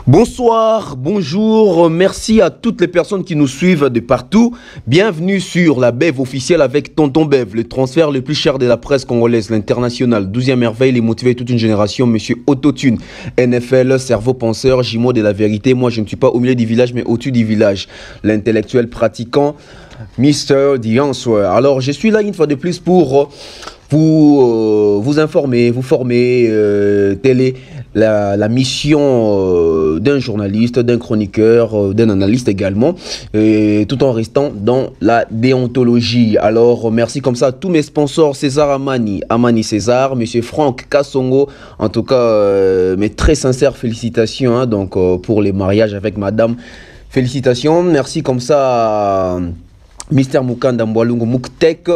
Bonsoir, bonjour, merci à toutes les personnes qui nous suivent de partout. Bienvenue sur la Bev officielle avec Tonton Bev, le transfert le plus cher de la presse congolaise, l'international, 12e merveille, les motiver toute une génération, monsieur Autotune, NFL, cerveau penseur, jumeau de la vérité. Moi, je ne suis pas au milieu du village, mais au-dessus du village. L'intellectuel pratiquant, Mr. The Answer. Alors, je suis là une fois de plus pour vous informer, vous former. Telle est la mission d'un journaliste, d'un chroniqueur, d'un analyste également, tout en restant dans la déontologie. Alors, merci comme ça à tous mes sponsors, César Amani César, monsieur Franck Kassongo, en tout cas, mes très sincères félicitations hein, donc, pour les mariages avec madame. Félicitations, merci comme ça à Mister Mukanda Mbwalungu Muktek,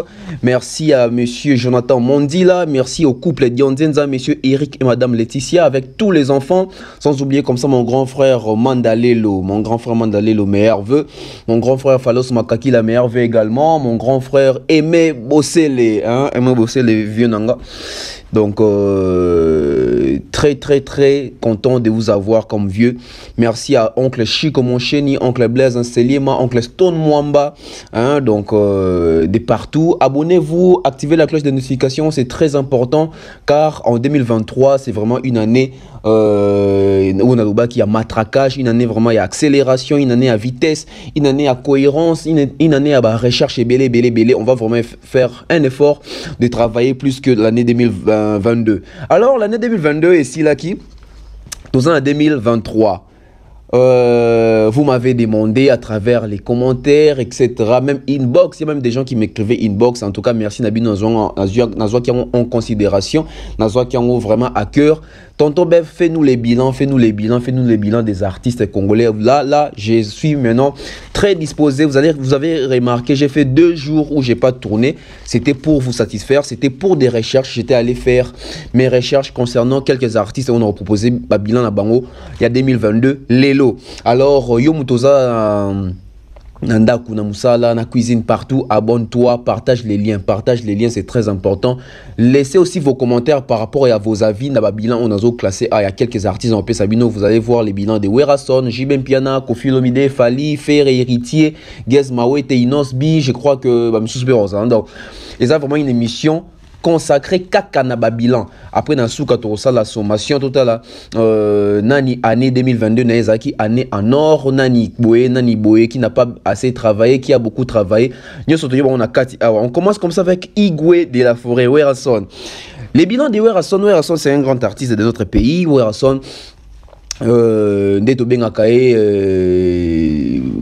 merci à monsieur Jonathan Mondila, merci au couple Dionzenza, monsieur Eric et madame Laetitia, avec tous les enfants, sans oublier comme ça mon grand frère Mandalelo, meilleur vœu, mon grand frère Falos Makaki, la meilleure vœu également, mon grand frère Aimé Bossele, hein, Aimé Bossele, vieux Nanga. Donc, très content de vous avoir comme vieux. Merci à oncle Chico Moncheni, oncle Blaise Selima, oncle Stone Mwamba, hein, donc de partout. Abonnez-vous, activez la cloche de notification, c'est très important car en 2023, c'est vraiment une année où on a qui a matraquage, une année vraiment il y a accélération, une année à vitesse, une année à cohérence, une année à recherche et belé. On va vraiment faire un effort de travailler plus que l'année 2022. Alors l'année 2022 est ici là qui nous en 2023. Vous m'avez demandé à travers les commentaires, etc. Même inbox, il y a même des gens qui m'écrivaient inbox. En tout cas, merci Nabi Nazwa qui ont en considération, Nazwa qui ont vraiment à cœur. Tonton Bev, fais-nous les bilans des artistes congolais. Là, je suis maintenant très disposé. Vous avez remarqué, j'ai fait 2 jours où j'ai pas tourné. C'était pour vous satisfaire, c'était pour des recherches. J'étais allé faire mes recherches concernant quelques artistes. On a proposé bilan à Bango. Il y a 2022, Lelo. Alors, Yo Mutoza. Nandaku na musala na cuisine partout, abonne-toi, partage les liens, c'est très important. Laissez aussi vos commentaires par rapport à vos avis. Dans bilan on a classé il y a quelques artistes en Sabino, vous allez voir les bilans de Werason, Jibem Piana, Kofi Olomide, Fali, Fer Héritier, Gez Mawete, Inosbi, je crois que donc ils ont vraiment une émission consacré Kakana Babilan. Après, dans la sommation totale, Nani année 2022, Naezaki année en or, Nani Boé, qui n'a pas assez travaillé, qui a beaucoup travaillé. On commence comme ça avec Igwe de la Forêt, Werason. Les bilans de Werason, c'est un grand artiste de notre pays. Werason, Ndeto Bengakae,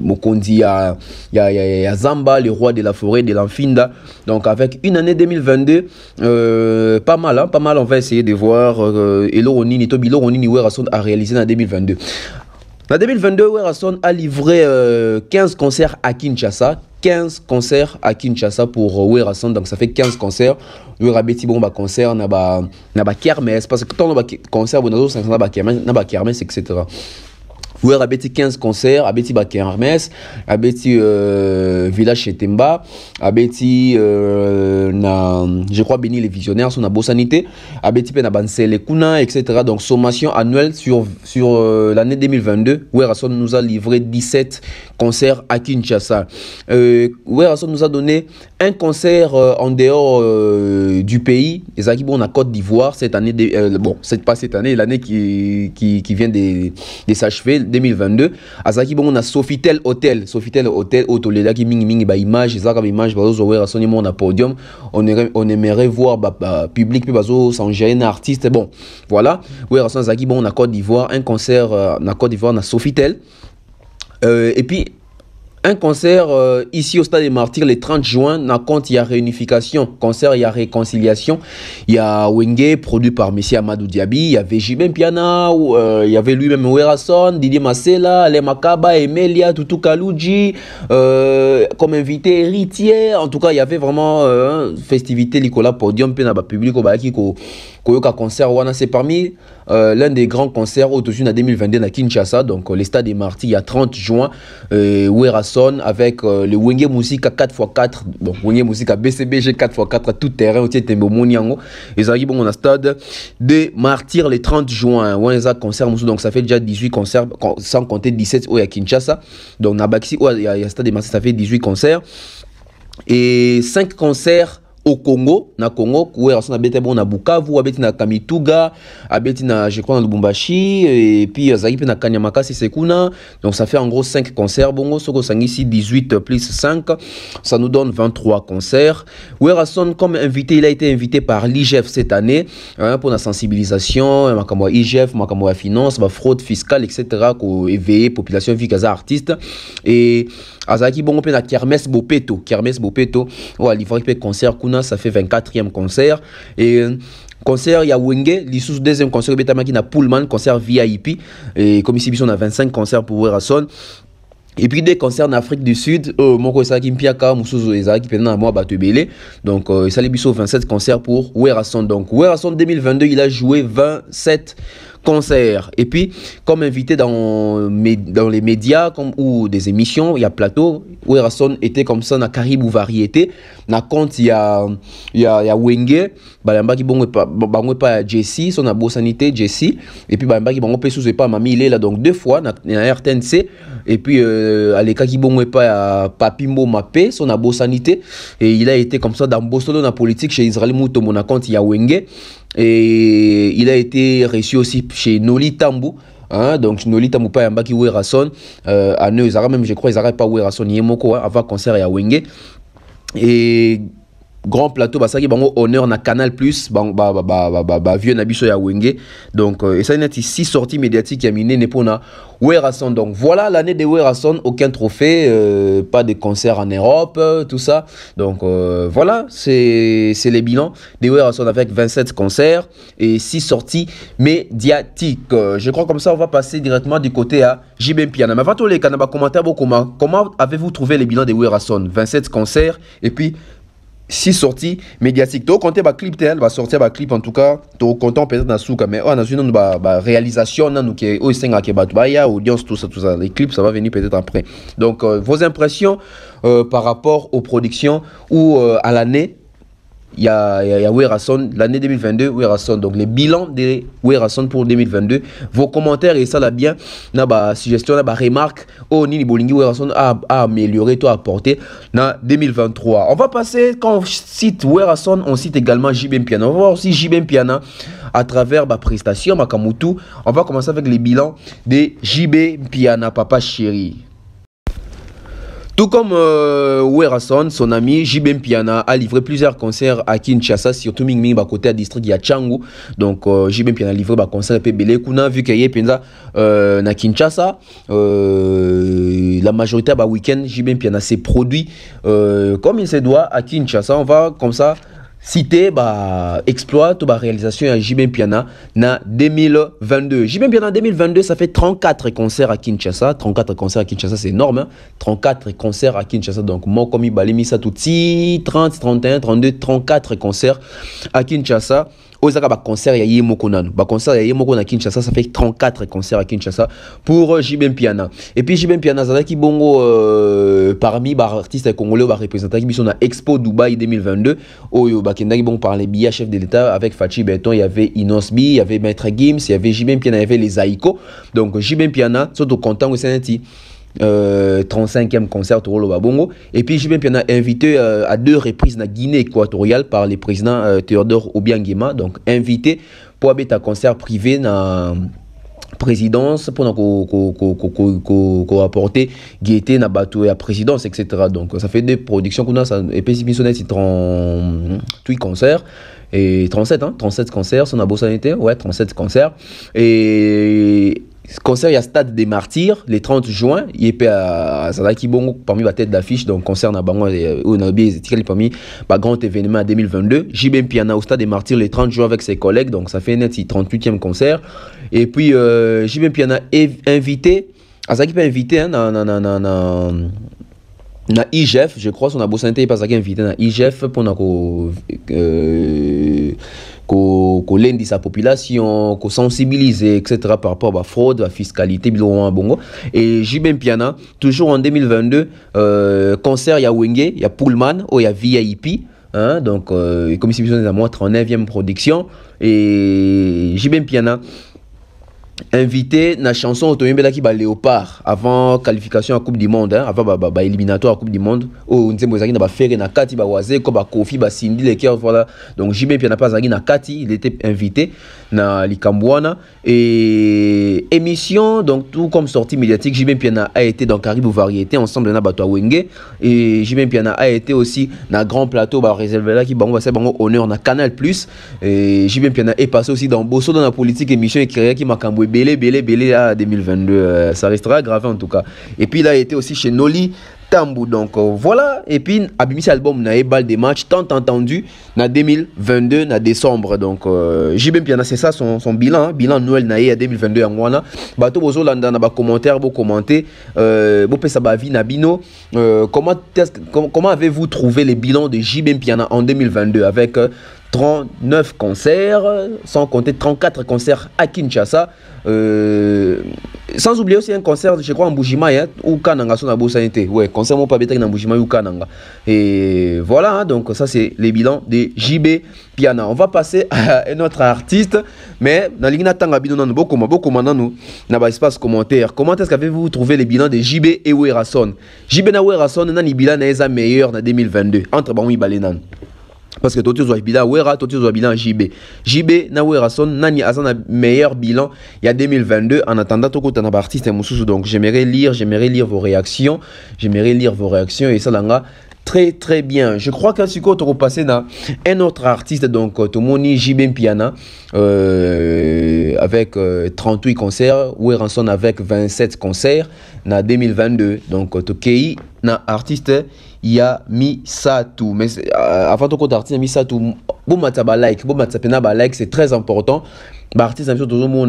Mokondi, ya Zamba, le roi de la forêt de l'Infinda. Donc avec une année 2022, pas mal, on va essayer de voir. Eloroni, Tobiloroni, Werason a réalisé en 2022. En 2022, Werason a livré 15 concerts à Kinshasa. 15 concerts à Kinshasa pour Werason, donc ça fait 15 concerts. Werason bon concert na ba kermesse parce que tant concert bonazo 500 ba kermesse etc. Vous avez 15 concerts, Abeti Bakermes, Abeti Village Chetemba, Abeti je crois Béni les visionnaires sont à Bossanité, Abeti Penabansele Kuna, etc. Donc sommation annuelle sur l'année 2022, Werason nous a livré 17 concerts à Kinshasa. Werason nous a donné un concert en dehors du pays, on a Côte d'Ivoire cette année, c'est pas cette année, l'année qui vient de s'achever. 2022 azaki bon on a Sofitel Hotel Otolela qui mingi ba image ezaka ba image bazo Werason mon podium on aimerait voir public bazo s'engager un artiste bon voilà Werason azaki bon on a Côte d'Ivoire un concert na Côte d'Ivoire na Sofitel et puis un concert ici au Stade des Martyrs le 30 juin, il y a réunification, concert, il y a réconciliation, il y a Wenge produit par Messi Amadou Diaby, il y avait Jibem Piana, il y avait lui-même Werason, Didier Masela, Ale Makaba, Emelia, Tutu Kalouji, comme invité héritier, en tout cas il y avait vraiment festivité Nicolas Podium, puis public au Koyoka concert wana, c'est parmi l'un des grands concerts autour en 2022 à Kinshasa, donc les stades des Martyrs, il y a 30 juin, Werason avec le Wenge Musica 4x4, donc Wenge Musica BCBG 4x4 à tout terrain, au Tembo Moniango, ils arrivent au stade des Martyrs le 30 juin, Wenza concert, donc ça fait déjà 18 concerts, sans compter 17 à Kinshasa, donc Nabaxi, il y a le stade des Martyrs, ça fait 18 concerts, et 5 concerts au Congo, na Congo, Werason abeti bon na Bukavu, abeti na Kamituga, abeti na je crois na Lubumbashi, et puis azaki pe na Kanyamakasi Sekuna. Donc ça fait en gros 5 concerts. Bongo soko sangisi 18 plus 5, ça nous donne 23 concerts. Werason comme invité, il a été invité par l'IGF cette année pour la sensibilisation, makamwa IGF, makamwa finance, fraude fiscale, etc. Pour éveiller population vikaza artiste et azaki bongo pe na Kermesse Bopeto, ou à livrer pe concert kuna. Ça fait 24e concert et concert il y a Wenge l'issue deuxième concert betamaki na Pullman concert VIP et comme ici on a 25 concerts pour Werason. Et puis des concerts en Afrique du Sud, moko esaki mpiaka musuzu ezaki pena na moi batebele. Donc esali biso 27 concerts pour Werason. Donc Werason 2022, il a joué 27 concerts. Et puis comme invité dans les médias ou des émissions, il y a plateau, Werason était comme ça na Caribou Variété. Na compte il y a Wenge, balamba ki bongo pa Jessie, son abo sanité Jessie et puis balamba ki bongo pe sous pas mami il est là donc 2 fois na RTNC et puis aleka ki bongo pa Papimbo Mapé, son abo sanité et il a été comme ça dans Bosolo na politique chez Israël Mouto mon compte il y a Wenge et il a été reçu aussi chez Noli Tambou. Hein, donc Nolita Moupa Yambaki Werason à Neu, même je crois ils n'arrêtent pas Werason Yemoko avant concert à Wenge et grand plateau bah ça qui bango honneur na Canal Plus vieux nabiso ya Wenge donc et ça net ici sortie médiatique qui a miné nepona Werason. Donc voilà l'année de Werason, aucun trophée, pas de concert en Europe, tout ça. Donc voilà, c'est les bilans de Werason avec 27 concerts et 6 sorties médiatiques. Je crois comme ça on va passer directement du côté à JB Mpiana. Mais avant tout les canaba commentaires comment avez-vous trouvé les bilans de Werason? 27 concerts et puis 6 sorties médiatiques. Tu compter ba clip tel va sortir ba clip en tout cas. Tu content peut-être na souka mais on a une réalisation na nous qui au senga ke ba ya audience tout ça les clips ça va venir peut-être après. Donc vos impressions par rapport aux productions ou à l'année il y a Werason, l'année 2022, Werason. Donc, les bilans de Werason pour 2022. Vos commentaires et ça, là, bien. Na ba suggestion, na ba remarque. Oh, Nini Bolingi, Werason a amélioré, toi, apporté. Na 2023. On va passer, quand on cite Werason, on cite également JB Mpiana. On va voir aussi JB Mpiana à travers ma prestation, ma Kamutu. On va commencer avec les bilans de JB Mpiana, papa chéri. Tout comme Werason, son ami JB Mpiana a livré plusieurs concerts à Kinshasa, surtout Ming côté à district ya Changu. Donc JB Mpiana a livré un concert à Belé Kuna vu qu'il y a penza na Kinshasa. La majorité de week-end JB Mpiana s'est produit comme il se doit à Kinshasa. On va comme ça citer exploit ou réalisation à JB Mpiana na 2022. JB Mpiana 2022, ça fait 34 concerts à Kinshasa. 34 concerts à Kinshasa, c'est énorme. Hein? 34 concerts à Kinshasa. Donc, moi, comme il balimi ça tout 30, 31, 32, 34 concerts à Kinshasa. Osaka ba concert ya Yemoko nanu. Ba concert ya Yemoko na Kinshasa, ça fait 34 concerts à Kinshasa pour JB Mpiana. Et puis JB Mpiana zalaki bongo parmi ba artistes congolais ba représentants qui sont à Expo Dubaï 2022. Oyo ba kendaki bon par les billets chef de l'État avec Fachi Beton, il y avait Inosbi, il y avait Maître Gims, il y avait JB Mpiana, il y avait les Aiko. Donc JB Mpiana sont au content au Sénati. 35e concert au Rolo Babongo. Et puis JB Mpiana invité à 2 reprises na Guinée équatoriale par le président Théodore Obiangema. Donc invité pour un concert privé na présidence pour apporter gaieté na bateau et à présidence etc. Donc ça fait des productions qu'on a ça et puis c'est 38 concerts et 37 hein 37 concerts son abo sanité ouais 37 concerts et concert il y a Stade des Martyrs le 30 juin il est à Zalaki Bongo parmi la tête d'affiche donc concert na bango ou na bien parmi ba grand événement à 2022 JB Mpiana au Stade des Martyrs le 30 juin avec ses collègues donc ça fait net 38e concert et puis JB Mpiana est invité à ça qui peut inviter hein, na IGF je crois son abo santé pas ça qui invité na IGF pour lundi sa population, ko sensibiliser, etc. par rapport à la fraude, à la fiscalité, bongo. Et JB Mpiana, toujours en 2022, concert, il y a Wenge, il y a Pullman, il y a VIP. Hein, donc, comme ici, besoin de la 39e production. Et JB Mpiana, invité na chanson Otoyembela qui ba Léopard avant qualification à Coupe du Monde, hein, avant éliminatoire à Coupe du Monde. Oh, Nzembo Zagi na ba Ferre na Kati ba Waze ko ba Kofi ba Cindy les cœurs, voilà. Donc JB Mpiana pas Zagi na Kati, il était invité na Likambwana et émission, donc tout comme sortie médiatique. JB Mpiana a été dans Caribou Variété ensemble na Bato Wenge, et JB Mpiana a été aussi na Grand Plateau ba réservé là qui ba bango honneur na Canal+, et JB Mpiana est passé aussi dans Bosso dans la politique émission et créé qui m'a belé à 2022, ça restera gravé en tout cas. Et puis il a été aussi chez Noli Tambou, donc voilà. Et puis Abimisi album na bal des matchs tant entendu na 2022 na décembre. Donc JB Mpiana c'est ça son bilan, hein, bilan Noël na à 2022 en wana bato bozo landa na ba commentaire bo commenter bo pesa ba vie na bino, comment avez-vous trouvé les bilans de JB Mpiana en 2022 avec 39 concerts, sans compter 34 concerts à Kinshasa. Sans oublier aussi un concert, je crois, en Bujimai, ou Kananga, son abo sanité. Ouais, concert mon pabétek en Bujimai ou Kananga. Et voilà, hein, donc ça c'est les bilans de JB Mpiana. On va passer à un autre artiste, mais dans l'Igna Tanga Bino nan beaucoup nanou n'a pas espace commentaire. Comment est-ce qu'avez-vous trouvé les bilans de JB et Werason? JB na Werason nani bilan na meilleur en 2022 entre Bamou Balenan. Parce que Toti Zouabila Wera, Toti Zouabila JB. JB na Werason nani azana meilleur bilan il y a 2022. En attendant Toko Tanaba artiste Moussou. Donc j'aimerais lire vos réactions. Et ça langa très bien. Je crois qu'à ce qu'on te repassé dans un autre artiste, donc Tomoni JB Mpiana avec 38 concerts, Werason avec 27 concerts na 2022. Donc Tokei na artiste il y a Misatu, mais avant de compter artiste Misatu, bon mataba like, c'est très important. Bah artiste amso toujours mon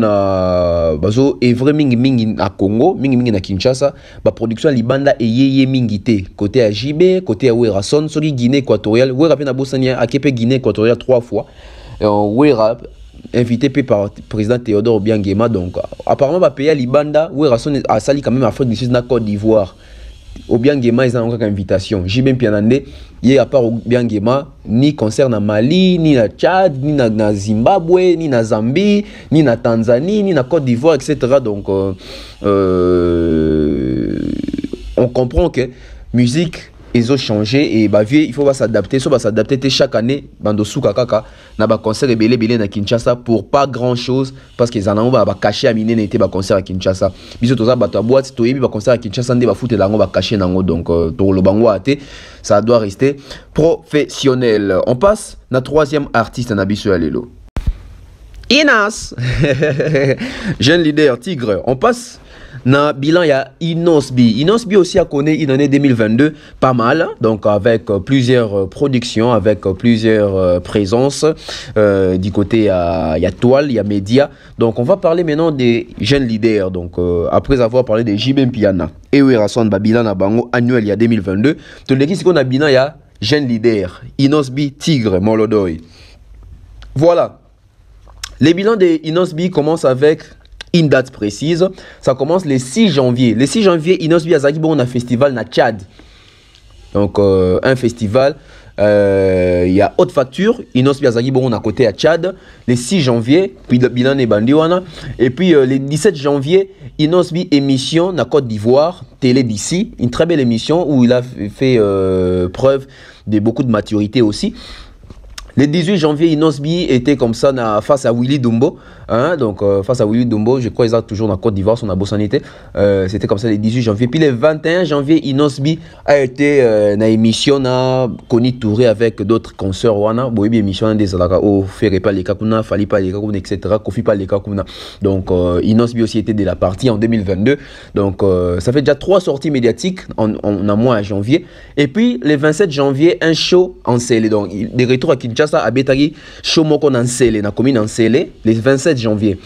bazo evre mingi à Congo, mingi na Kinshasa, bah production libanda et yeye mingité côté à JB, côté à Werason, sur Guinée équatoriale, Wera na Bosania à Kepe Guinée équatoriale 3 fois. Wera invité par président Théodore Obiangema, donc apparemment bah pays à libanda, Werason a sali quand même Afrique du Sud na Côte d'Ivoire. Obiangema ils ont encore invitation. JB Mpiana y à part Obiangema ni concert na Mali, ni na Tchad, ni na Zimbabwe, ni na Zambie, ni na Tanzanie, ni na Côte d'Ivoire, etc. Donc on comprend que musique ils ont changé et bah il faut s'adapter, chaque année bando souka kaka na ba concert et belé na Kinshasa pour pas grand chose parce qu'ils en ont ba cacher à miner n'était ba concert à Kinshasa. Biso toza ba boîte to yebi ba concert à Kinshasa ndé ba foot la ngo ba cacher nango, donc to lo bango até ça doit rester professionnel. On passe na troisième artiste na biso ya lelo. Inas jeune leader Tigre. On passe na bilan il y a Inosbi aussi a connu une année 2022 pas mal, donc avec plusieurs productions, avec plusieurs présences du côté il y a Toile, il y a Média. Donc on va parler maintenant des jeunes leaders. Donc après avoir parlé de JB Mpiana et Werason bilan na bango annuel il y a 2022, tout le qui qu'on a bilan il y a jeunes leaders Inosbi Tigre Molodoy. Voilà. Les bilans de Inosbi commencent avec une date précise. Ça commence le 6 janvier. Le 6 janvier, Inosbi Azaki bon un festival na Tchad. Donc un festival, il y a haute facture. Inosbi Azaki bon à côté à Tchad. Le 6 janvier, puis le bilan est bandiwana. Et puis le 17 janvier, Inosbi émission na Côte d'Ivoire, télé d'ici, une très belle émission où il a fait preuve de beaucoup de maturité aussi. Le 18 janvier, Inosbi était comme ça face à Willy Dumbo. Hein, donc face à Willy Dumbo, je crois qu'ils sont toujours dans Côte d'Ivoire, son abossanité. C'était comme ça le 18 janvier. Puis le 21 janvier, Inosbi a été dans émission na Koni Touré avec d'autres consoeurs. Wana, boyebi émission des alaka au Ferre pas les kakuna, Fali pas les kakuna, etc. Kofi pas les kakuna. Donc Inosbi aussi était de la partie en 2022. Donc ça fait déjà 3 sorties médiatiques en un mois à janvier. Et puis le 27 janvier, un show en scellé. Donc des retours à Kinshasa à Betagi, show moko en scellé, na commune en scellé, le 27 janvier.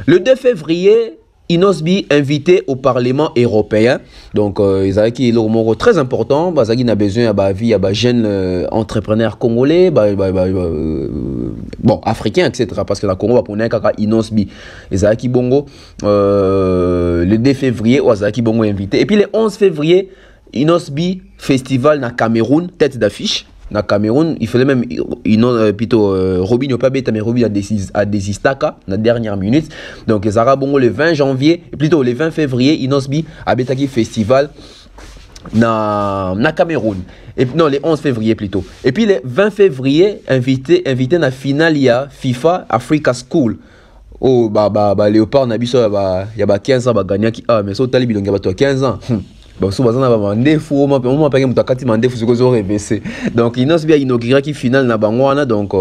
Le 2 février, Inosbi invité au Parlement européen. Donc, ils avaient qui est très important. Parce qu'il a besoin de vie, de jeunes entrepreneurs congolais, bon, africains, etc. Parce que la Congo va prendre un Inosbi. Ils avaient qui bongo le 2 février, ils avaient qui bongo invité. Et puis le 11 février, Inosbi Festival na Cameroun, tête d'affiche. Na Cameroun, il fallait même plutôt Robin pas bête mais Robin a désistaka na dernière minute. Donc Zara Bongo le 20 janvier, plutôt le 20 février, Inosbi a betaki festival na Cameroun. Et non, le 11 février plutôt. Et puis le 20 février, invité na finale il y a FIFA Africa School. Oh Léopard Nabiso il y a 15 ans gagné qui mais so tali bilonga bato 15 ans. Donc, si vous avez un défaut, on m'a donc, il a inauguré qui finale na bangwana donc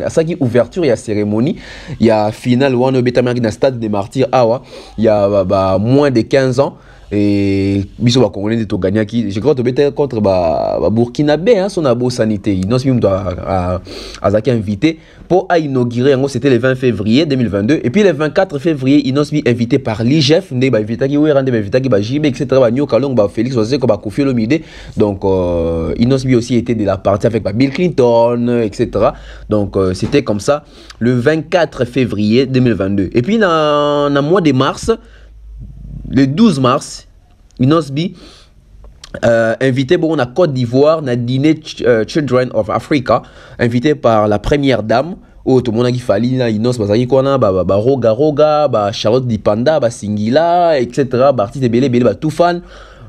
ça qui ouverture il y a cérémonie il y a finale où on est na stade des martyrs awa il y a moins de 15 ans et biso ba congolais de to gagner qui je crois que tu contre Burkinabé hein son abo sanité il nous doit azaki invité pour inaugurer c'était le 20 février 2022 et puis le 24 février il nous invité par l'IGF ndé ba invité qui ouais rendre invité qui ba JB etc ba Nyo Kalong ba Félix Osé ko ba Kofi Olomide donc il nous aussi été de la partie avec Bill Clinton etc donc c'était comme ça le 24 février 2022 et puis dans mois de mars le 12 mars, Inosbi invité bon à Côte d'Ivoire na dîner Children of Africa invité par la première dame au tout le monde qui fallait là Inos bazaki kona roga Charlotte Dipanda Singila etc artiste belé tout fan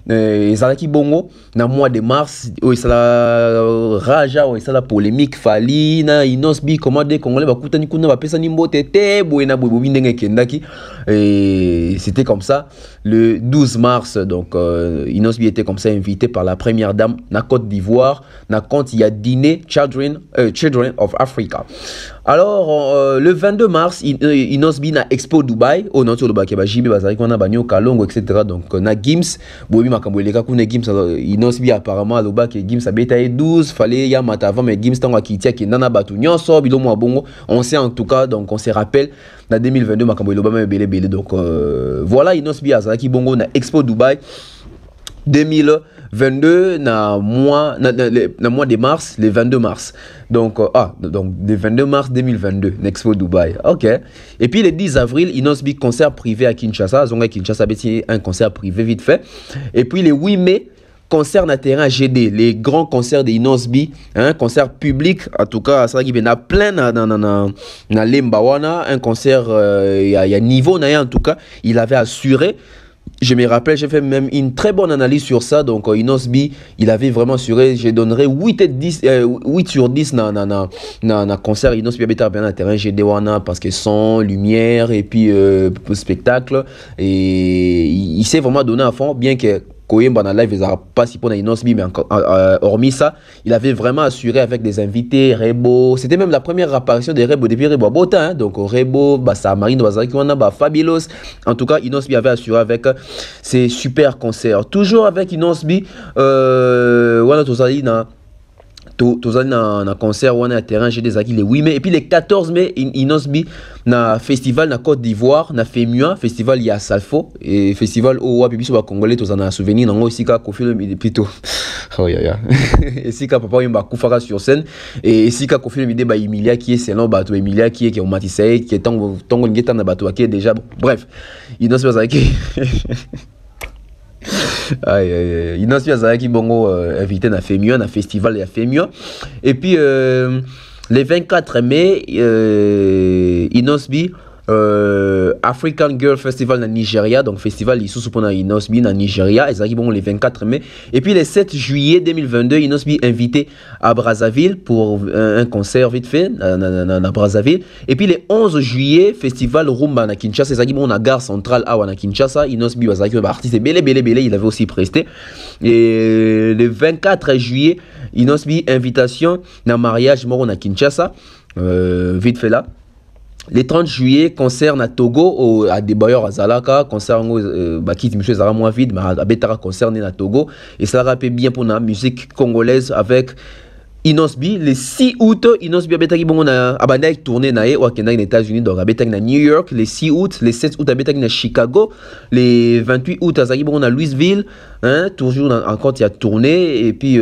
ezalaki bongo na mois de mars oyo esala raja oyo esala polémique fali na Inosbi comment des congolais bakutani kuna bapesani mbote te boye na boye ndenge ekendaki et c'était comme ça le 12 mars donc Inosbi était comme ça invité par la première dame na Côte d'Ivoire na compte il y a dîner Children of Africa. Alors le 22 mars Inosbi na Expo Dubaï au nord de Bakeba Jibe bazaki kona banyo Kalongo etc donc na Gims bobi makambo eleka kuna Gims Inosbi apparemment aloba que Gims abeta 12 fallait ya matava mais Gims tango akitia ki nana batu nyonso bilomo bongo on sait en tout cas donc on se rappelle na 2022 makambo eloba même belé donc voilà Inosbi azaki bongo na Expo Dubaï 2022 na mois de mars le 22 mars donc donc le 22 mars 2022 Expo Dubaï ok et puis le 10 avril Inosbi concert privé à Kinshasa zonga Kinshasa beti un concert privé vite fait et puis le 8 mai concert na terrain GD les grands concerts de Inosbi un concert public en tout cas ça qui na plein na Lembawana un concert il y a niveau na en tout cas il avait assuré. Je me rappelle, j'ai fait même une très bonne analyse sur ça. Donc, Inosbi, il avait vraiment assuré. Je donnerais 8 sur 10 na concert. Inosbi avait bien à terrain GD wana parce que son, lumière et puis spectacle. Et il s'est vraiment donné à fond, bien que Koyemba na live, ils n'ont pas si pour Inosbi, mais hormis ça, il avait vraiment assuré avec des invités, Rebo. C'était même la première apparition de Rebo depuis Rebo Bota. Hein. Donc Rebo, Marine, Fabulos. En tout cas, Inosbi avait assuré avec ces super concerts. Toujours avec Inosbi, voilà, na concert on a terrain j'ai des acquis le 8 mai et puis le 14 mai Inosbi na festival na Côte d'Ivoire na FEMUA festival il y a Salfo et festival au wapi biso ba congolais tous en souvenir nango isika Kofi Olomide plutôt oh ya isika papa yimba kufaka sur scène et isika Kofi Olomide ba Emilia qui est selon bato Emilia qui est au Matissé qui est tango ngeta na bato qui est déjà bref Inosbi bazaki Inosbi azaki bongo invité na FEMUA na festival ya FEMUA et puis le 24 mai Inosbi African Girl Festival na Nigeria donc festival ici pour Inosbi na Nigeria ezaki bongo le 24 mai et puis le 7 juillet 2022 Inosbi invité à Brazzaville pour un concert vite fait na Brazzaville et puis le 11 juillet festival Rumba na Kinshasa ezaki bongo na gare centrale awa na Kinshasa Inosbi bazaki ba artiste belé il avait aussi presté et le 24 juillet Inosbi invitation na mariage moro na Kinshasa vite fait là. Le 30 juillet, concert na Togo à Debayor à Zalaka, concert Bakit Monsieur Zara moins vide, mais à Betara concert na Togo et ça rappelle bien pour la musique congolaise avec Inosbi, le 6 août, Inosbi abetaki bongo na abandaki tourner na aux États-Unis, donc abetaki na New York, le 6 août, le 7 août abetaki na Chicago, le 28 août azaki bongo na Louisville, hein, toujours encore il y a tourné et puis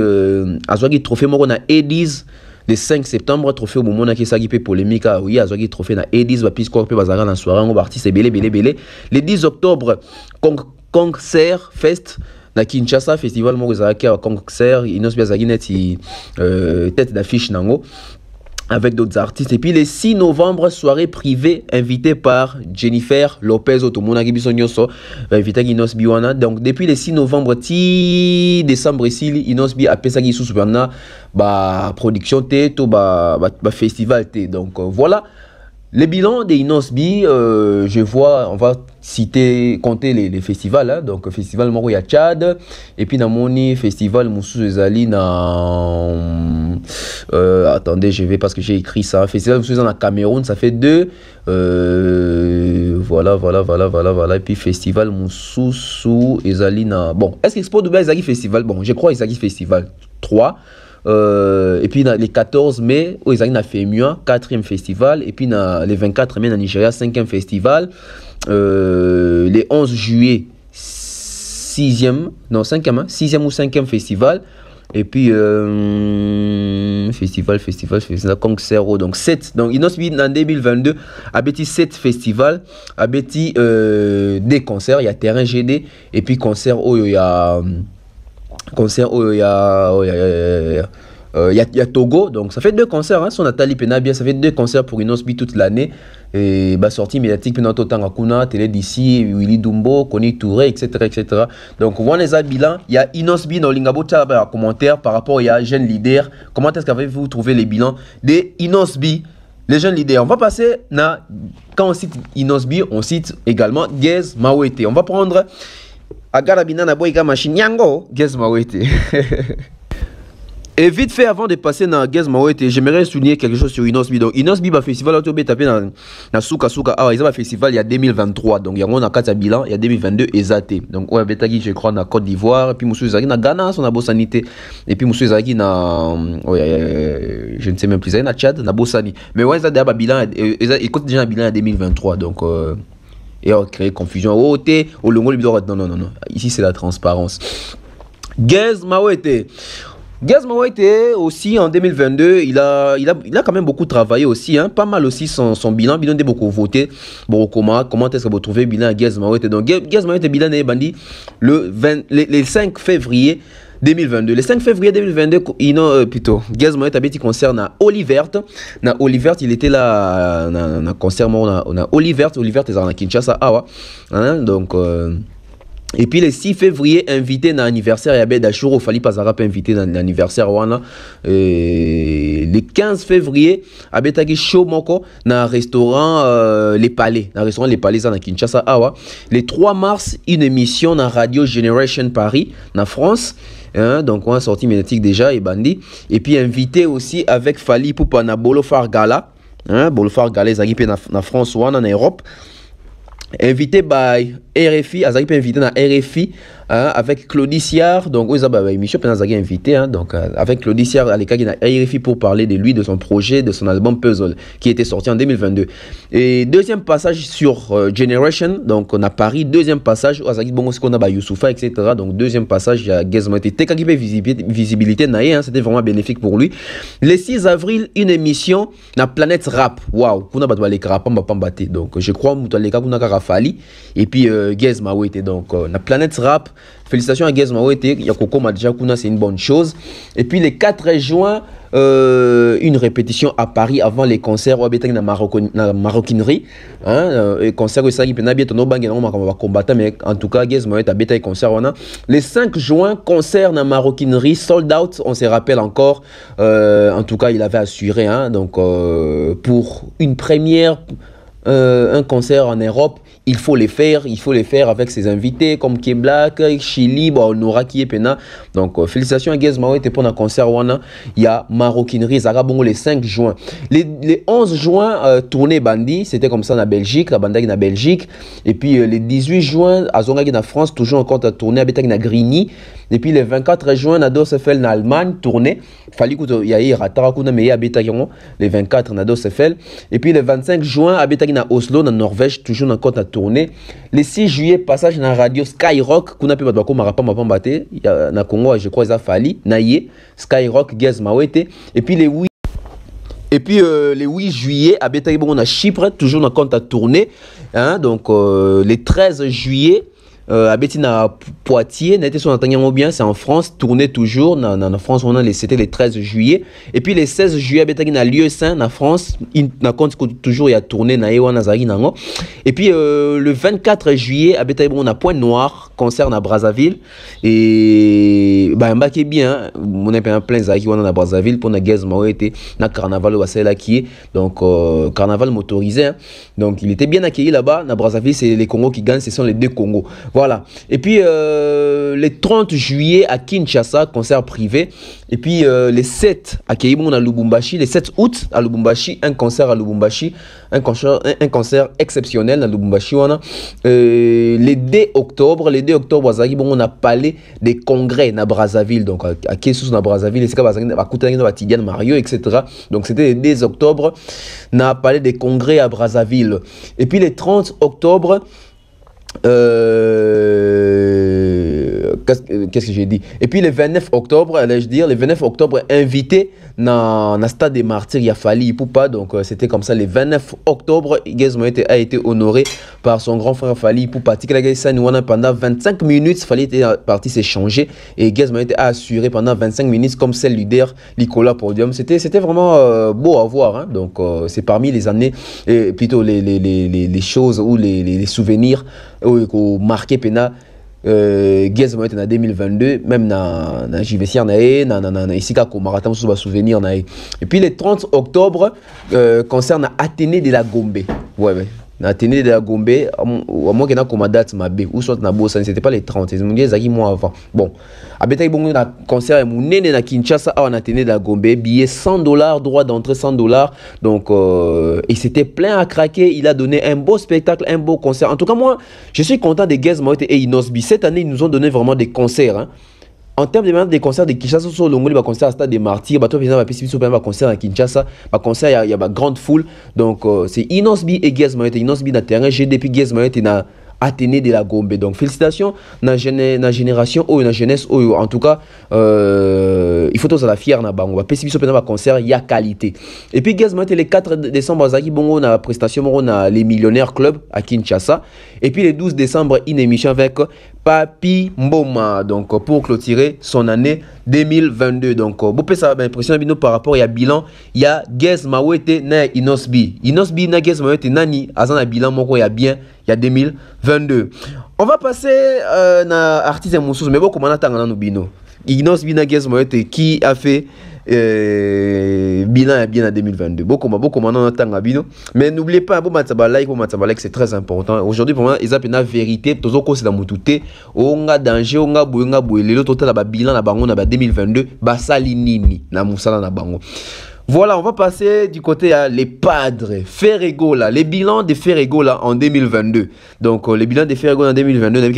azaki trophée moko na Eddie's le 5 septembre trophée au moment qui s'agit polémique oui azaki trophée na Eddie's va pisco pe bazaka na soirée on artiste belé le 10 octobre concert fest na Kinshasa festival moko ezalaki à concert Inosbi azaki neti tête d'affiche nango avec d'autres artistes. Et puis le 6 novembre, soirée privée invitée par Jennifer Lopez Otomona Gibiso Nyoso, invité Inosbi wana. Donc depuis le 6 novembre ti décembre ici Inosbi a pesagi sous superna ba production té to ba festival té. Donc voilà. Le bilan de Inosbi, je vois, on va compter les festivals, hein, donc festival Moro ya Tchad, et puis Namoni, festival Moussou Ezali na... attendez, je vais parce que j'ai écrit ça, festival Moussou Ezali na Cameroun, ça fait 2, voilà, et puis festival Moussou Ezali na... Bon, est-ce qu'Expo Dubaï Ezali Festival? Bon, je crois Ezali Festival 3. Et puis les 14 mai, ils ont fait mieux, 4e festival. Et puis les 24 mai, en Nigeria, 5e festival. Les 11 juillet, 6e, non 5e, hein, 6e ou 5e festival. Et puis festival, concert, donc 7. Donc Inosbi en 2022 a bâti 7 festivals, a bâti des concerts, il y a terrain GD, et puis concert où il y a il y a Togo, donc ça fait 2 concerts, hein, son Nathalie Penabia, ça fait 2 concerts pour Inosbi toute l'année. Et bah, sortie médiatique, pendant tout temps, Akuna, Télé d'ici, Willy Dumbo, Koni Touré, etc. Donc, on voit les bilans. Il y a Inosbi dans Lingabo Tchaba commentaire par rapport à Jeune Leader. Comment est-ce qu'avez-vous trouvé les bilans des Inosbi, les jeunes leaders? On va passer, quand on cite Inosbi, on cite également Gez Mawete. On va prendre Agarabina Naboïga Machine Yango, Gez Mawete. Et vite fait, avant de passer dans Gez Mawete, j'aimerais souligner quelque chose sur Inosbi. Donc, Inosbi, le festival, là, tu peux taper dans Souka. Ah, ils ont un festival il y a 2023. Donc, il y a un 4 bilan, il y a 2022 exaté. Donc, ouais, Betagi, je crois, dans Côte d'Ivoire. Et puis, Moussou Zaki, dans Ghana, son abo sanité. Et puis, Moussou Zaki, dans. Je ne sais même plus, dans Tchad, dans Bossani. Mais ouais, ils ont un bilan, ils comptent déjà un bilan en 2023. Donc, et on crée confusion. Oh, t'es, au longo, non. Ici, c'est la transparence. Gez Mawete. Gez Mawete aussi en 2022, il a quand même beaucoup travaillé aussi, hein, pas mal aussi son bilan de beaucoup voté. Bon, comment est-ce que vous trouvez le bilan à Gez Mawete? Donc Gez Mawete bilan est bandit le 5 février 2022. Le 5 février 2022, plutôt, Gez Mawete a petit concert à Olivert. Na Olivert, il était là, na concert, on a Olivert est à Kinshasa, hein, donc... Et puis le 6 février, invité dans l'anniversaire, il y avait Dachuro, Fali Pazarap invité dans l'anniversaire. Le 15 février, il y avait show moko dans le restaurant Les Palais. Dans le restaurant Les Palais, dans Kinshasa. Le 3 mars, une émission dans Radio Generation Paris, dans France. Hein, donc on a sorti médiatique déjà et bandi. Et puis invité aussi avec Fali Poupana Bolofar Gala. Hein, Bolofar Gala, ils ont dans France ou en Europe. Invité by RFI, Azaki invité dans RFI avec Claudie Siard, donc oui, émission Azaki invité, hein, donc avec Claudie Siard à l'écart dans RFI pour parler de lui, de son projet, de son album Puzzle qui était sorti en 2022. Et deuxième passage sur Generation, donc on a Paris, deuxième passage Azaki bon ce qu'on a Youssoufa, etc. Donc deuxième passage il y a Gez Mawete, Tekakipé visibilité hein, c'était vraiment bénéfique pour lui. Le 6 avril, une émission na Planète Rap, waouh, kuna batwa les rap pambate, donc je crois muto les cas kuna Fali et puis Gez Mawete, donc la Planète Rap, félicitations à Gez Mawete, Yakoko Madja Kuna, c'est une bonne chose. Et puis le 4 juin, une répétition à Paris avant les concerts ou avec la maroquinerie, hein, concert où ça qui peut bien ton bang va combattre, mais en tout cas Gez Mawete a bêta concert on a le 5 juin, concert dans maroquinerie sold out, on se rappelle encore, en tout cas il avait assuré, hein, donc pour une première un concert en Europe, il faut les faire avec ses invités comme K-Black, Chili, bon, on aura qui est pena. Donc félicitations à Gez Mawete pour un concert wana. Il y a Maroquinerie Zarabongo le 5 juin. Les 11 juin tournée Bandi, c'était comme ça en Belgique, la Bandagi en Belgique. Et puis le 18 juin à Zongagi en France, toujours encore à tourner à Betag en Grigny. Et puis le 24 juin à Dossefel en Allemagne, tournée. Fallait qu'il y ait Ratarakuna mais à Betag le 24 à Dossefel. Et puis le 25 juin à Betag en Oslo en Norvège, toujours encore à tourner. Le 6 juillet, passage dans la radio Skyrock, qu'on a pu battre comme Marapa Mapambate, na Congo, je crois, ça Fali, Naye, Skyrock, Gez Mawete. Et puis les 8 juillet, à Betag on a Chypre, toujours dans compte à tourner. Hein, donc les 13 juillet, à Bettina Poitiers, bien, c'est en France, tourné toujours. En France, c'était le 13 juillet. Et puis le 16 juillet, à Lieu Saint, en France, il compte toujours il y a tourné. Et puis le 24 juillet, à on a Point Noir, concert à Brazzaville. Et bah, est bien, on a plein Zaki à Brazzaville pour la Gez Mawete, na carnaval là qui est. Donc, carnaval motorisé. Hein. Donc, il était bien accueilli là-bas. À Brazzaville, c'est les Congos qui gagnent, ce sont les deux Congos. Voilà. Et puis le 30 juillet à Kinshasa, concert privé. Et puis les 7 à Keibon à Lubumbashi. Le 7 août à Lubumbashi, un concert à Lubumbashi. Un concert exceptionnel à Lubumbashi. Les 2 octobre, on a parlé des congrès à Brazzaville. Donc à Kessous à Brazzaville, à Mario, etc. Donc c'était le 2 octobre. On a parlé des congrès à Brazzaville. Et puis le 30 octobre, qu'est-ce que j'ai dit? Et puis le 29 octobre, allais-je dire, le 29 octobre, invité dans le stade des martyrs, il y a Fali Ipupa. Donc c'était comme ça, le 29 octobre, Gez Mawete a été honoré par son grand frère Fali Ipupa. Pendant 25 minutes, Fali était parti s'échanger et Gez Mawete a assuré pendant 25 minutes comme celle leader Nicolas Podium. C'était vraiment beau à voir. Hein. Donc c'est parmi les années, plutôt les choses ou les souvenirs qui marqué Pena. Gez Mawete en 2022, même dans JVC na Isika Komaratam sous souvenir. Et puis le 30 octobre, concerne Athénée de la Gombe. Ouais. Athénée de la Gombe, à moins qu'il y ait une date, ou soit na Bossa, c'était pas les 30, c'est mois avant. Bon, à Betay Bongo, na concert, mon néné na Kinshasa, en Athénée de la Gombe, billet $100, droit d'entrée $100. Donc, et c'était plein à craquer. Il a donné un beau spectacle, un beau concert. En tout cas, moi, je suis content des Gez Mawete et Inosbi. Cette année, ils nous ont donné vraiment des concerts. Hein. En termes de des concerts de Kinshasa, sur le Longo, concert à Stade des Martyrs, concert à Kinshasa, concert, il y a une grande foule. Donc, c'est Inosbi et Gez Mawete. Inosbi dans le terrain, j'ai depuis Gez Mawete na Athénée de la Gombe. Donc, félicitations na génération ou na jeunesse. En tout cas, il faut tous à la fière na bango. PCB sur un concert, il y a qualité. Et puis, Gez Mawete le 4 décembre, Zaki Bongo na prestation na les Millionnaires Club à Kinshasa. Et puis, le 12 décembre, une émission avec Papi Mboma, donc pour clôturer son année 2022. Donc, vous pouvez savoir l'impression par rapport à bilan, il y a Gez Mawete na Inosbi. Inosbi na Gez Mawete nani, azan bilan moko ya bien, il y a 2022. On va passer na artiste Moussous, mais bon, comment on attend dans nos bino. Inosbi na Gez Mawete qui a fait bilan bien en 2022. Beaucoup maintenant on a bino. Mais n'oubliez pas, like, c'est très important. Aujourd'hui, pour moi, ils appellent la vérité. Tozoko c'est la mutute. On a danger, on a boué, le total la bilan na bango na 2022. Basali nini na musala na bango. Voilà, on va passer du côté à les padres, Ferregola, les bilans de Ferregola en 2022. Donc, les bilans de Ferregola en 2022,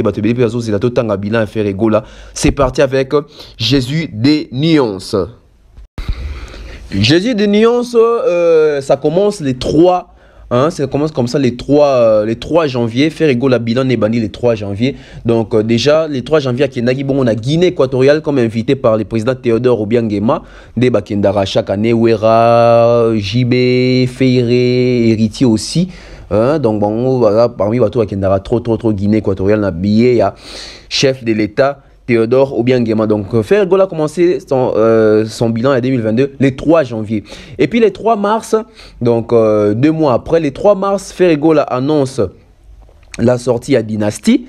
c'est parti avec Jésus des nuances. Jésus des nuances, ça commence les 3. Hein, ça commence comme ça les 3 janvier. Ferregola bilan n'est banni les 3 janvier. Donc déjà, les 3 janvier à Kendagi, bon, on a Guinée équatoriale comme invité par le président Théodore Obiangema. Des Bakendara chaque année, Ouera, JB, Feire, Héritier aussi. Hein, donc bon, voilà, parmi les Bakendara, trop Guinée équatoriale, on a billet, il y a chef de l'État. Théodore Obiangema. Donc, Ferregola a commencé son bilan en 2022, le 3 janvier. Et puis, le 3 mars, donc 2 mois après, le 3 mars, Ferregola annonce la sortie à Dynasty.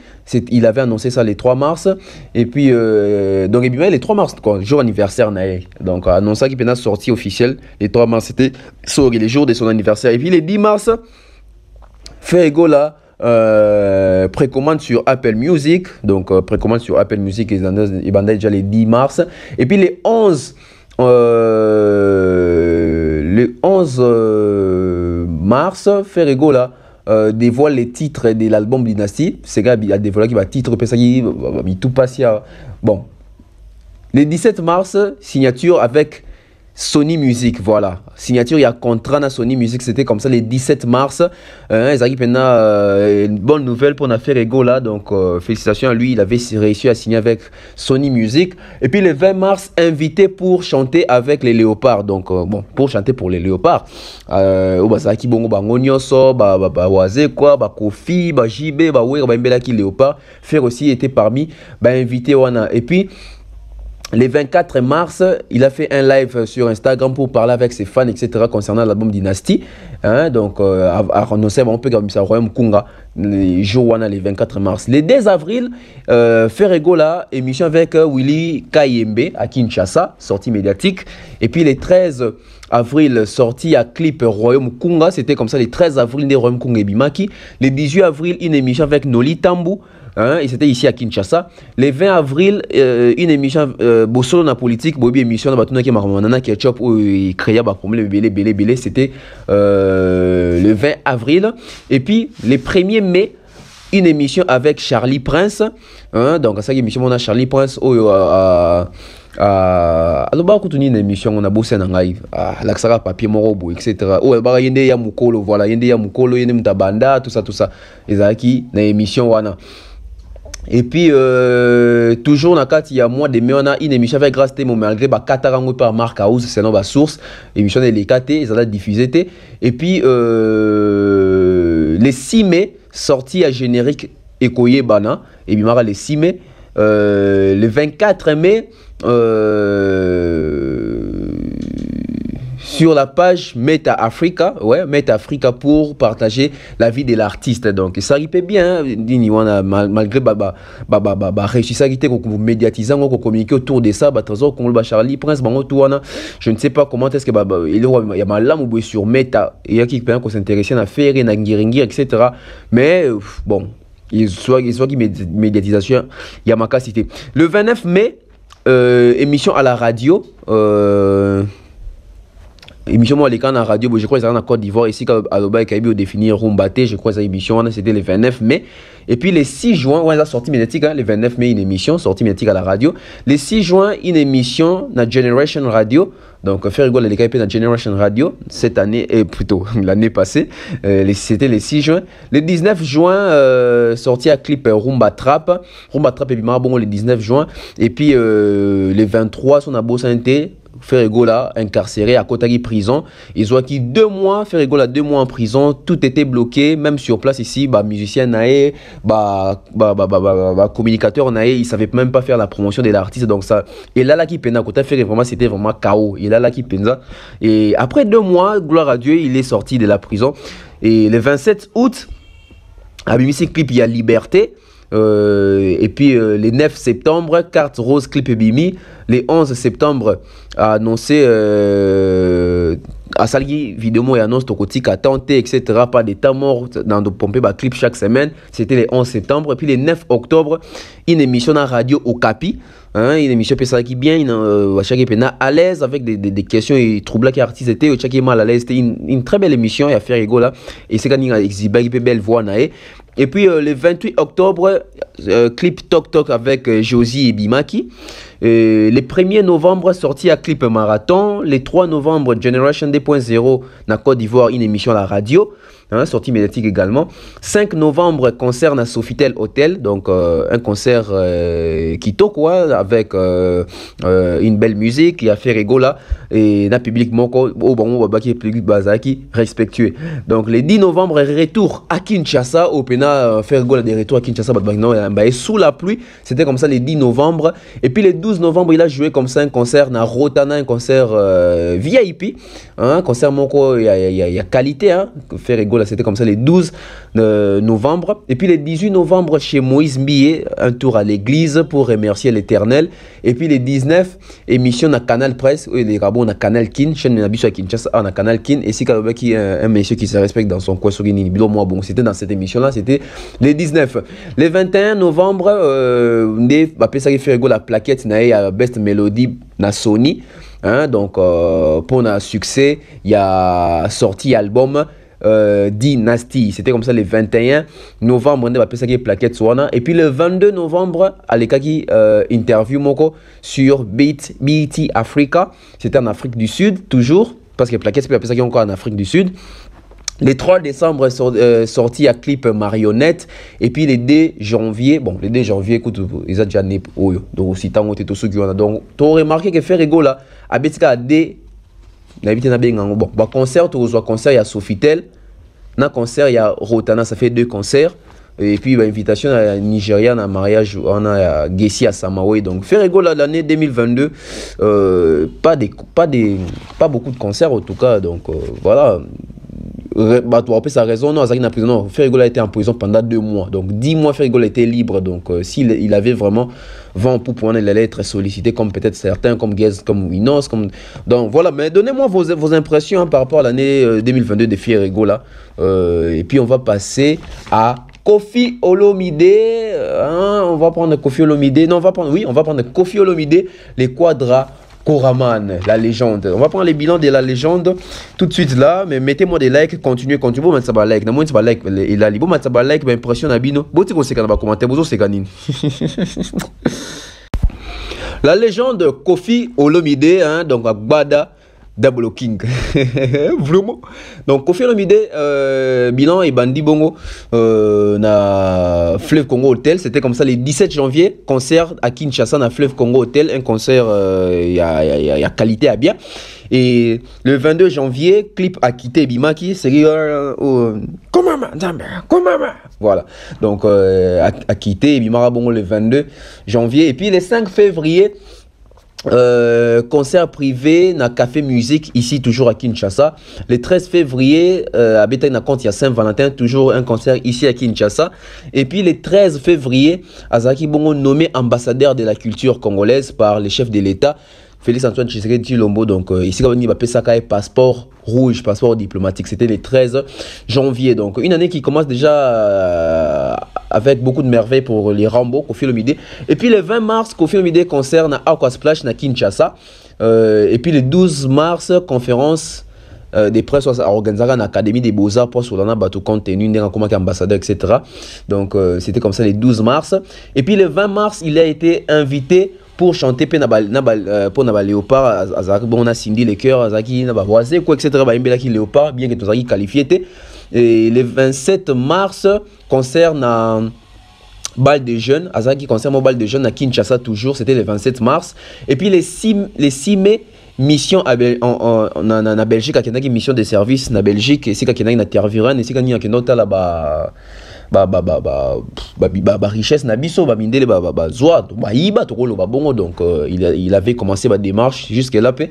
Il avait annoncé ça le 3 mars. Et puis, donc, le 3 mars, quoi, jour anniversaire, donc, annonça qu'il y a une sortie officielle. Le 3 mars, c'était le jour de son anniversaire. Et puis, le 10 mars, Ferregola précommande sur Apple Music. Donc, précommande sur Apple Music, il y a déjà les 10 mars. Et puis, les 11 mars, Ferrego là dévoile les titres de l'album Dynasty. C'est gars il a dévoilé qui va titre qui tout passe. Bon, le 17 mars, signature avec Sony Music, voilà. Signature, il y a contrat dans Sony Music, c'était comme ça le 17 mars. Une bonne nouvelle pour notre Ferrego là, donc félicitations à lui, il avait réussi à signer avec Sony Music. Et puis le 20 mars, invité pour chanter avec les Léopards, donc bon, pour chanter pour les Léopards. Bazaki bongo bangonyoso, waze quoi, Kofi, JB, Mbelaki Léopard. Fer aussi était parmi invité wana. Et puis le 24 mars, il a fait un live sur Instagram pour parler avec ses fans, etc. concernant l'album Dynasty. Hein, donc, on peut gagner ça Royaume Kunga, le jour le 24 mars. Le 2 avril, Ferrego là, émission avec Willy Kayembe à Kinshasa, sortie médiatique. Et puis le 13 avril, sortie à clip Royaume Kunga. C'était comme ça, le 13 avril, des Royaume Kunga et Bimaki. Le 18 avril, une émission avec Noli Tambou. Hein, et c'était ici à Kinshasa. Le 20 avril, une émission Bossolo na politique, Bobi émission na batuna qui marmonana qui Ketchup où il créa ba problème belé, c'était le 20 avril. Et puis le 1er mai, une émission avec Charlie Prince. Hein, donc ça émission on a Charlie Prince alors bah écoute une émission on a bossé dans live l'axara papier morobo etc. Bah yende ya mukolo voilà yende ya mukolo yende mutabanda tout ça ezaki na émission wana. Et puis, toujours, il y a mois de mai, on a une émission avec Grâce Temo, malgré Katarango par Marc House, c'est notre source. Émission de l'EKT, ils ont diffusé. Et puis, le 6 mai, sorti à générique Ekoye Bana. Et puis, le 6 mai, le 24 mai, sur la page Meta Africa, Meta Africa pour partager la vie de l'artiste. Donc ça arrive bien, malgré réussir ça, médiatiser, communiquer autour de ça, comme Charlie Prince, je ne sais pas comment est-ce que il y a mal là sur Meta, il y a qui peut s'intéresser à faire, à Ngiringi, etc. Mais bon, il soit qui médiatisation, il y a ma cité. Le 29 mai, émission à la radio. Émission moi les cannes en radio, je crois qu'ils sont en Côte d'Ivoire ici à l'Oba Kaibi au définir Rumbaté, je crois que émission c'était le 29 mai. Et puis le 6 juin, on a sorti médiatique, le 29 mai une émission sortie médiatique à la radio. Le 6 juin une émission na Generation Radio. Donc faire rigole les KP dans Generation Radio cette année et plutôt l'année passée, c'était le 6 juin. Le 19 juin sorti à clip Rumba Trap et puis bon le 19 juin et puis le 23 son abo santé Ferrego là, incarcéré à Kotagi prison. Ils ont acquis 2 mois, Ferrego là 2 mois en prison, tout était bloqué, même sur place ici, musicien naé, communicateur naé, il savait même pas faire la promotion de l'artiste, donc ça. Et là qui peine à côté Ferrego vraiment c'était vraiment chaos. Et là qui peine ça. Et après 2 mois, gloire à Dieu, il est sorti de la prison. Et le 27 août, à BBC Clip il y a Liberté. Et puis le 9 septembre, Carte Rose Clip Bimi. Le 11 septembre, a annoncé à Salgi vidéo et annonce Tokotik a tenté, etc. Pas d'état mort dans de pomper clip chaque semaine. C'était le 11 septembre. Et puis le 9 octobre, une émission à radio au Capi. Hein, une émission qui bien, chaque à l'aise avec des questions et troubles qui artistes étaient, chaque mal à l'aise. C'était une très belle émission et à faire rigolo là. Et c'est quand il a exhibé une belle voix naé. Et puis le 28 octobre, clip Tok Tok avec Josie et Bimaki. Le 1er novembre, sorti à clip Marathon. Le 3 novembre, Generation 2.0 na Côte d'Ivoire, une émission à la radio. Hein, sortie médiatique également. 5 novembre, concert à Sofitel Hotel. Donc un concert qui toque avec une belle musique. Il a fait rigolo et un public qui est public bazaki respectueux. Donc le 10 novembre, retour à Kinshasa. Au Pena, faire rigolo des retours à Kinshasa. Sous la pluie. C'était comme ça le 10 novembre. Et puis le 12 novembre, il a joué comme ça un concert à Rotana, un concert VIP. Un concert il y a qualité. Hein, faire rigolo là, c'était comme ça les 12 novembre. Et puis les 18 novembre, chez Moïse Mbié, un tour à l'église pour remercier l'Éternel. Et puis les 19, émission na Canal Presse, où les Gabon na Canal Kin, chaîne Nabiso à Kinshasa, on a Canal Kin, et si qui un monsieur qui se respecte dans son coin sur moi, bon, c'était dans cette émission-là, c'était les 19. Les 21 novembre, la plaquette na Best Melody na Sony. Hein, donc, pour un succès, il y a sorti album Dynasty. C'était comme ça le 21 novembre, on a appelé ça qui est plaquette Swana. Et puis le 22 novembre, Alekaki interview moko sur BET Africa. C'était en Afrique du Sud, toujours, parce que plaquette, c'est appelé ça qui est encore en Afrique du Sud. Les 3 décembre, sorti à clip Marionnette. Et puis les 2 janvier, bon, les 2 janvier, écoute, ils ont déjà né. Donc, aussi, tant que tu as donc, tu as remarqué que faire rigolo là, à Betika a des. Bon, concert, tu reçois concert, il y a Sofitel. Dans concert, il y a Rotana, ça fait 2 concerts. Et puis, invitation à Nigeria, un mariage, on a Gessi à Samawe. Donc, faire rigolo l'année 2022. Pas beaucoup de concerts en tout cas. Donc, voilà. Tu as sa raison, non, Zaki prison. Ferrigola a été en prison pendant 2 mois. Donc 10 mois, Ferrigola était libre. Donc s'il avait vraiment vent pour pouvoir, il allait être sollicité comme peut-être certains, comme Guez, comme Winos. Donc voilà, mais donnez-moi vos impressions hein, par rapport à l'année 2022 de Ferrigola. Et puis on va passer à Koffi Olomide. Hein, on va prendre Koffi Olomide. Non, on va prendre Koffi Olomide, les Quadras. Koraman, la légende. On va prendre les bilans de la légende tout de suite là, mais mettez-moi des likes, continuez. Bon, mettre ça like, non, ça like, il a bon, mettre ça like, ben impression à bino. Bon, tu sais qu'on va commenter, bon, c'est canine. La légende Koffi Olomide, hein, donc à Gbada. Double King. Vraiment. Donc Koffi Olomide bilan et Bandi Bongo na Fleuve Congo Hotel, c'était comme ça le 17 janvier, concert à Kinshasa na Fleuve Congo Hotel, un concert il y a qualité à bien. Et le 22 janvier, clip à quitter Bimaki, c'est voilà. Donc à quitter Bimara Bongo le 22 janvier et puis le 5 février concert privé na Café Musique ici toujours à Kinshasa. Le 13 février à Bétail na compte il y a Saint-Valentin, toujours un concert ici à Kinshasa. Et puis le 13 février Azaki Bongo nommé ambassadeur de la culture congolaise par le chef de l'État Félix Antoine Tshisekedi Tshilombo. Donc ici on va appeler ça passeport rouge, passeport diplomatique. C'était le 13 janvier. Donc une année qui commence déjà avec beaucoup de merveilles pour les Rambo, Koffi Olomide. Et puis le 20 mars, Koffi Olomide concerne Aqua Splash na Kinshasa. Et puis le 12 mars, conférence des presse organisée à l'Académie des Beaux-Arts pour Solana Bateau contenu, ambassadeur, etc. Donc c'était comme ça le 12 mars. Et puis le 20 mars, il a été invité pour chanter pour Nabal Léopard, on a Cindy les cœurs, Azaki Nabal Voisé, quoi, etc. Qui Léopard, bien que tout ça qualifié. Et le 27 mars, concerne Bal des jeunes, Azaki concerne Bal des jeunes à Kinshasa toujours, c'était le 27 mars. Et puis les 6 mai, mission en Belgique, il y a une mission de service en Belgique, et si il y a une intervirane, et si il y a une autre là-bas. Richesse na biso mindele zoa iba to lo bongo. Donc il avait commencé ma démarche jusque là pe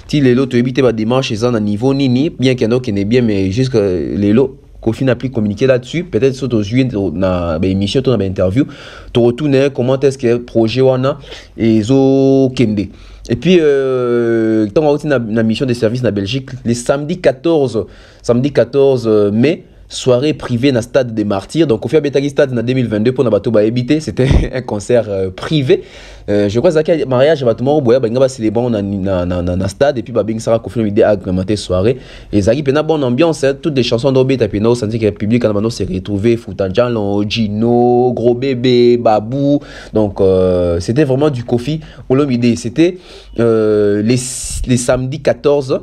ti lelo to éviter ma démarche et ça na niveau nini bien qu'il y en a qui n'est bien mais jusque lelo Koffi n'a plus communiqué là-dessus, peut-être sur juillet na émission to na interview to retourner comment est-ce que projet wana et zo kende. Et puis, tant aussi na mission de service na Belgique, le samedi 14 mai, soirée privée dans le stade des Martyrs. Donc, au fait, Betagi Stade en 2022 pour Nabato éviter. C'était un concert privé. Je crois que le mariage va tout le monde célébrer dans le stade. Et puis, Babing Sarah Koffi Olomide a agrémenté soirée. Et Zaki, il y a une bonne ambiance. Toutes les chansons d'Obé, tu as senti que le public s'est retrouvé. Foutanjan, Gino, Gros Bébé, Babou. Donc, c'était vraiment du Koffi Olomide. C'était les samedis 14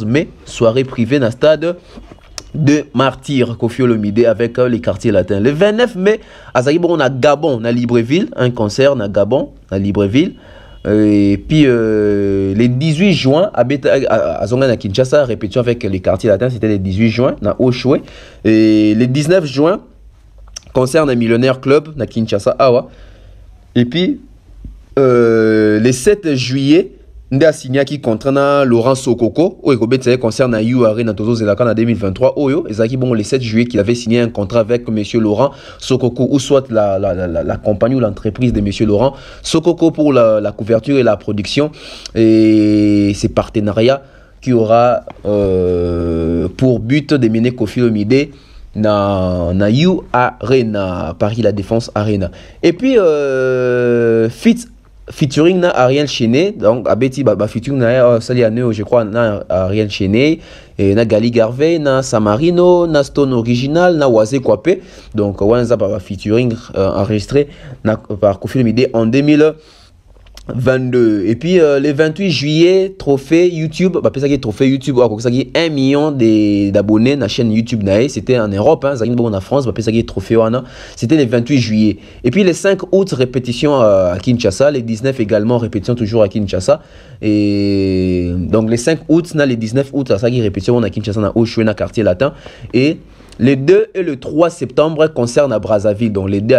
mai, soirée privée dans le stade de Martyrs, Koffi Olomide avec les quartiers latins. Le 29 mai, à Zagibon, on a Gabon, à Libreville, un concert à Gabon, à Libreville. Et puis, le 18 juin, à Zongan, à Kinshasa, répétition avec les quartiers latins, c'était le 18 juin, à Oshwe. Et le 19 juin, concert à Millionnaire Club, à Kinshasa, Awa. Et puis, le 7 juillet, nde a signé qui contraint Laurent Sokoko au Ekobet concerne à You Arena Tozo Zelaka en 2023 Oyo ezaki bon le 7 juillet qu'il avait signé un contrat avec monsieur Laurent Sokoko ou soit la compagnie ou l'entreprise de monsieur Laurent Sokoko pour la couverture et la production et ces partenariats qui aura pour but de mener Koffi Olomide na You Arena Paris La Défense Arena et puis featuring na Ariel Chené donc abeti featuring na sali année je crois na Ariel Chené et na Gali Garvey na Samarino na Stone Original na Wazé Kwapé donc wanza featuring enregistré par Koffi Olomide en 2022 et puis le 28 juillet trophée YouTube trophée YouTube 1 million d'abonnés na chaîne YouTube c'était en Europe hein en France trophée c'était le 28 juillet et puis le 5 août répétition à Kinshasa les 19 également répétition toujours à Kinshasa et donc le 5 août na le 19 août ça qui répétition à Kinshasa na Oshwe na quartier latin et les 2 et le 3 septembre concernent à Brazzaville donc les 2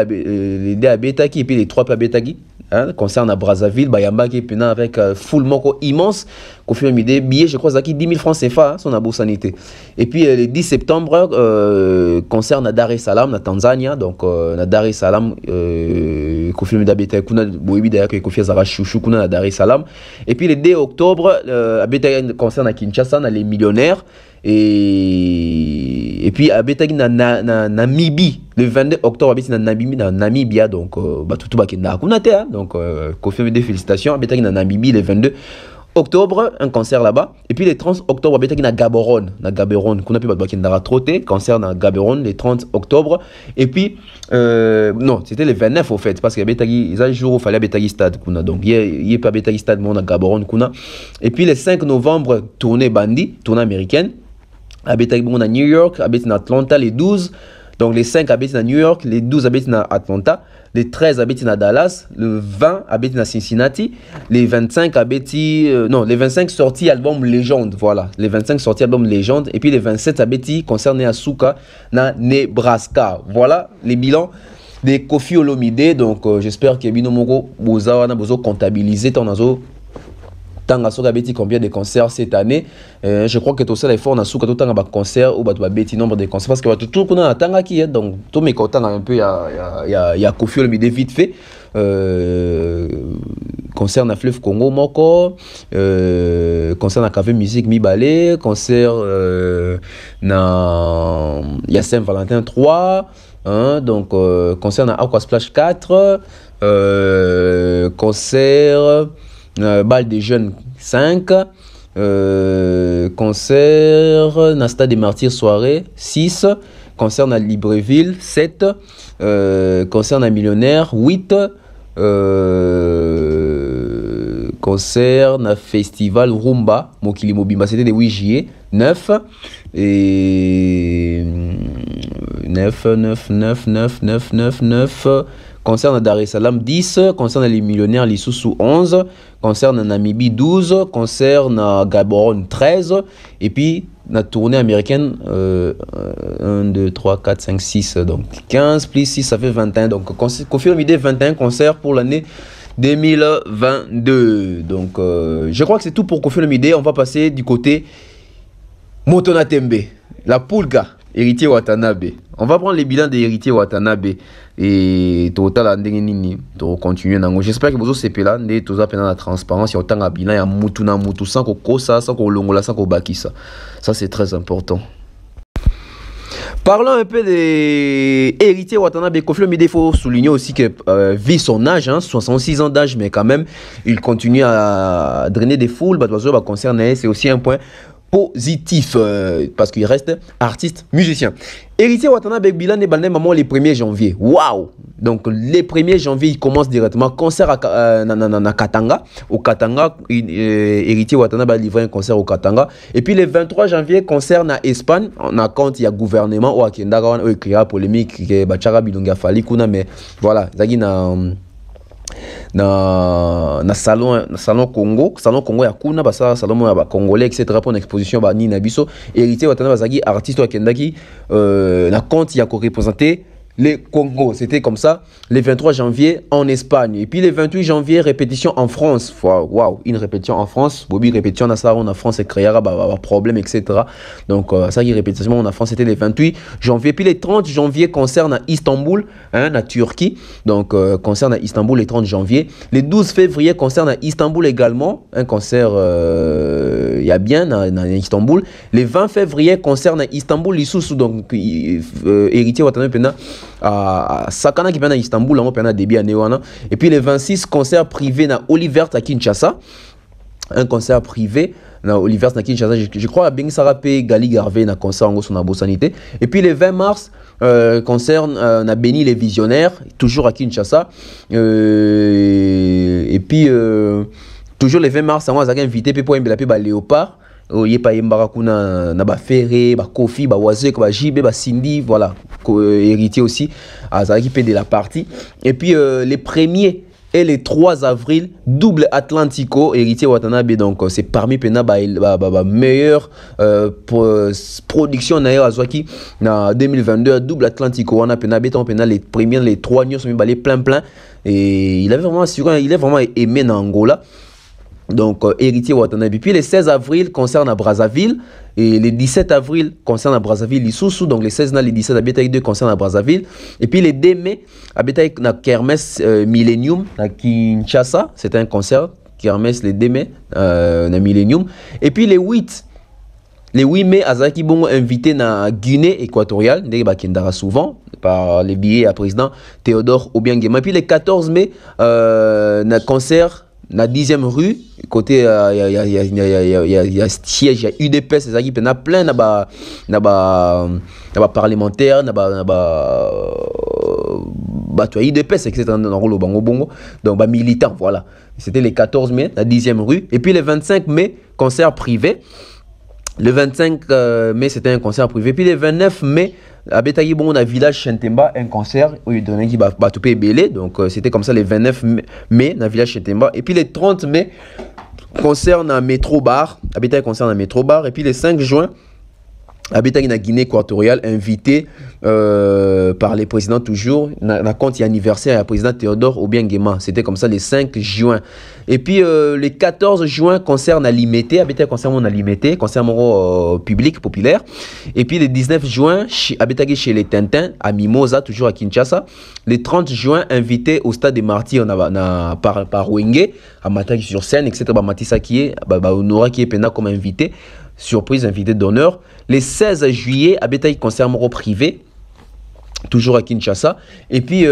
à Betaki et puis les 3 à Betaki hein, concerne à Brazzaville, Bayamba qui est avec full moko immense, Koffi Olomide, billet, je crois, qui 10 000 francs CFA, son abo sanité. Et puis le 10 septembre, concerne à Dar es Salaam, na Tanzania, donc na Dar es Salaam, Koffi Olomide Abeta Kuna, Boebi d'ailleurs que Koffi Azara Chouchou Kuna na Dar es Salaam. Et puis le 2 octobre, Abeta concerne à Kinshasa, na les millionnaires. Et puis abetaki na Namibie le 22 octobre abetaki na Namibia donc tout bakenda kuna te donc Koffi Olomide félicitations abetaki na Namibie le 22 octobre un concert là-bas et puis le 30 octobre abetaki na Gaborone kuna pe bakenda troté concert na Gaborone le 30 octobre et puis non c'était le 29 au fait parce que abetaki ils a jour où fallait abetaki stade kuna donc il pas abetaki stade mon na Gaborone kuna et puis le 5 novembre tournée Bandi tournée américaine Abetaki à New York, Abetaki à Atlanta les 12, donc les 5 Abetaki à New York, les 12 Abetaki à Atlanta, les 13 Abetaki à Dallas, le 20 Abetaki à Cincinnati, les 25 Abetaki, non, les 25 sorties album Légende, voilà, les 25 sorties album Légende, et puis les 27 Abetaki concernés à Suka, na Nebraska, voilà les bilans de Koffi Olomide, donc j'espère que Bino Moko Boza na Bozo comptabilisé ton azo. Tangasoka beti combien de concerts cette année je crois que tout ça l'effort na souka tout tanga ba concert ou ba beti nombre de concerts parce que tout qu'on a tanga qui donc tout mes content un peu ya Koffi Olomide vite fait concert na Fleuve Congo moko concert na Café Musique Mibale concert na ya Saint-Valentin 3 hein, donc concert na Aqua Splash 4 concert Bal des jeunes 5 concert na Stade des Martyrs soirée 6 concert na Libreville 7 concert na Millionnaire 8 concert na Festival Rumba Mokili Mobimba c'était le 8 juillet 9 et 9 concerne à Dar es Salaam 10, concerne les millionnaires Lissoussou 11, concerne à Namibie 12, concerne à Gaborone 13, et puis la tournée américaine 1, 2, 3, 4, 5, 6, donc 15 plus 6 ça fait 21, donc Koffi Olomide 21 concerts pour l'année 2022. Donc je crois que c'est tout pour Koffi Olomide. On va passer du côté Motona Tembe, la Pulga, héritier Watanabe. On va prendre les bilans des héritiers Watanabe et total andengeni to continuer nango. J'espère que vous aussi là ndé toza pendant la transparence, autant un bilan ya mutu na mutu sans ko kosa, sans ko longola, sans ko bakisa. Ça c'est très important. Parlons un peu des héritiers Watanabe. Koffi Olomide, il faut souligner aussi que vu son âge, hein, 66 ans d'âge, mais quand même, il continue à drainer des foules. C'est aussi un point positif parce qu'il reste artiste, musicien. Héritier Watanabe bilan est balné maman le 1er janvier. Waouh! Donc le 1er janvier, il commence directement concert à Katanga. Au Katanga, Héritier Watanabe a livré un concert au Katanga. Et puis le 23 janvier, concert en Espagne. On a compte, il y a gouvernement ou à Kendagawan ou écrit polémique que Bachara Bilunga Fali Kuna, mais voilà, Zagi na salon Congo ya kuna basa salon ya ba congolais etc pour une exposition ba ni na biso héritier Watanabe zaki artiste wa kendaki na compte ya ko représenter les Congo, c'était comme ça. Le 23 janvier en Espagne. Et puis le 28 janvier, répétition en France. Waouh, une répétition en France. Bobby, répétition dans ça, on a France et créera problème, etc. Donc, ça qui répétition en France, c'était le 28 janvier. Puis le 30 janvier concerne à Istanbul, hein, la Turquie. Donc, concerne à Istanbul le 30 janvier. Le 12 février concerne à Istanbul également. Un concert, il y a bien dans Istanbul. Le 20 février concerne à Istanbul, Issoussou. Donc, héritier Watanabe Pena. À Sakana qui vient à Istanbul, on a début à Néwana. Et puis les 26 concerts privés à Olivert à Kinshasa. Un concert privé à Olivert à Kinshasa. Je crois à Beng Sarapé, Gali Garvey, un concert en son sanité. Et puis les 20 mars, concert à Béni les Visionnaires, toujours à Kinshasa. Et puis, toujours les 20 mars, on a invité pour un Léopard. Il y a na ba Ferré, ba Kofi, ba Wazek, ba JB, ba Cindy, voilà, héritier aussi, qui paie de la partie. Et puis les 1er et les 3 avril, double Atlantico, héritier Watanabe, donc c'est parmi pena meilleure production d'ailleurs Azwaki na 2022, double Atlantico, on a pena les premiers, les 3 news sont plein et il avait vraiment assuré, il est vraiment aimé dans Angola. Donc, héritier Watanabe. Puis, le 16 avril concerne à Brazzaville. Et le 17 avril concerne à Brazzaville, Issoussou. Donc, le 16 et le 17 à Bétaï 2 concerne à Brazzaville. Et puis, le 2 mai, à Bétaï, na Kermesse Millennium, à Kinshasa. C'était un concert. Kermesse, le 2 mai, na Millennium. Et puis, le 8 mai, Azaki Bongo invité na Guinée équatoriale. Ndé Kendara souvent, par les billets à président Théodore Obiangema. Et puis, le 14 mai, na concert. La 10e rue, côté il y a siège, il y a UDPS, c'est ça qui peut plein de parlementaires, UDPS, etc. Donc, militants, voilà. C'était le 14 mai, la 10e rue. Et puis le 25 mai, concert privé. Le 25 mai, c'était un concert privé. Puis le 29 mai, à Bétaï, bon, on a village Chentemba, un concert où il donnait qui va tout belé. Donc, c'était comme ça le 29 mai, dans le village Chentemba. Et puis le 30 mai, concert dans Métro Bar. À Bétaï, concert dans Métro Bar. Et puis le 5 juin, à Bétaï, dans Guinée équatoriale, invité par les présidents toujours. Dans compte anniversaire, le président Théodore Obiangema. C'était comme ça le 5 juin. Et puis le 14 juin, concert à Limité. À Bétaï, concert à Limité, concert public, populaire. Et puis le 19 juin, à Bétaï, chez les Tintins, à Mimosa, toujours à Kinshasa. Le 30 juin, invité au stade des Martyrs par Wenge, à Mataki sur scène, etc. Matissa qui est, Honora qui est pena comme invité. Surprise, invité d'honneur. Le 16 juillet, à Bétaï, concert privé, toujours à Kinshasa. Et puis,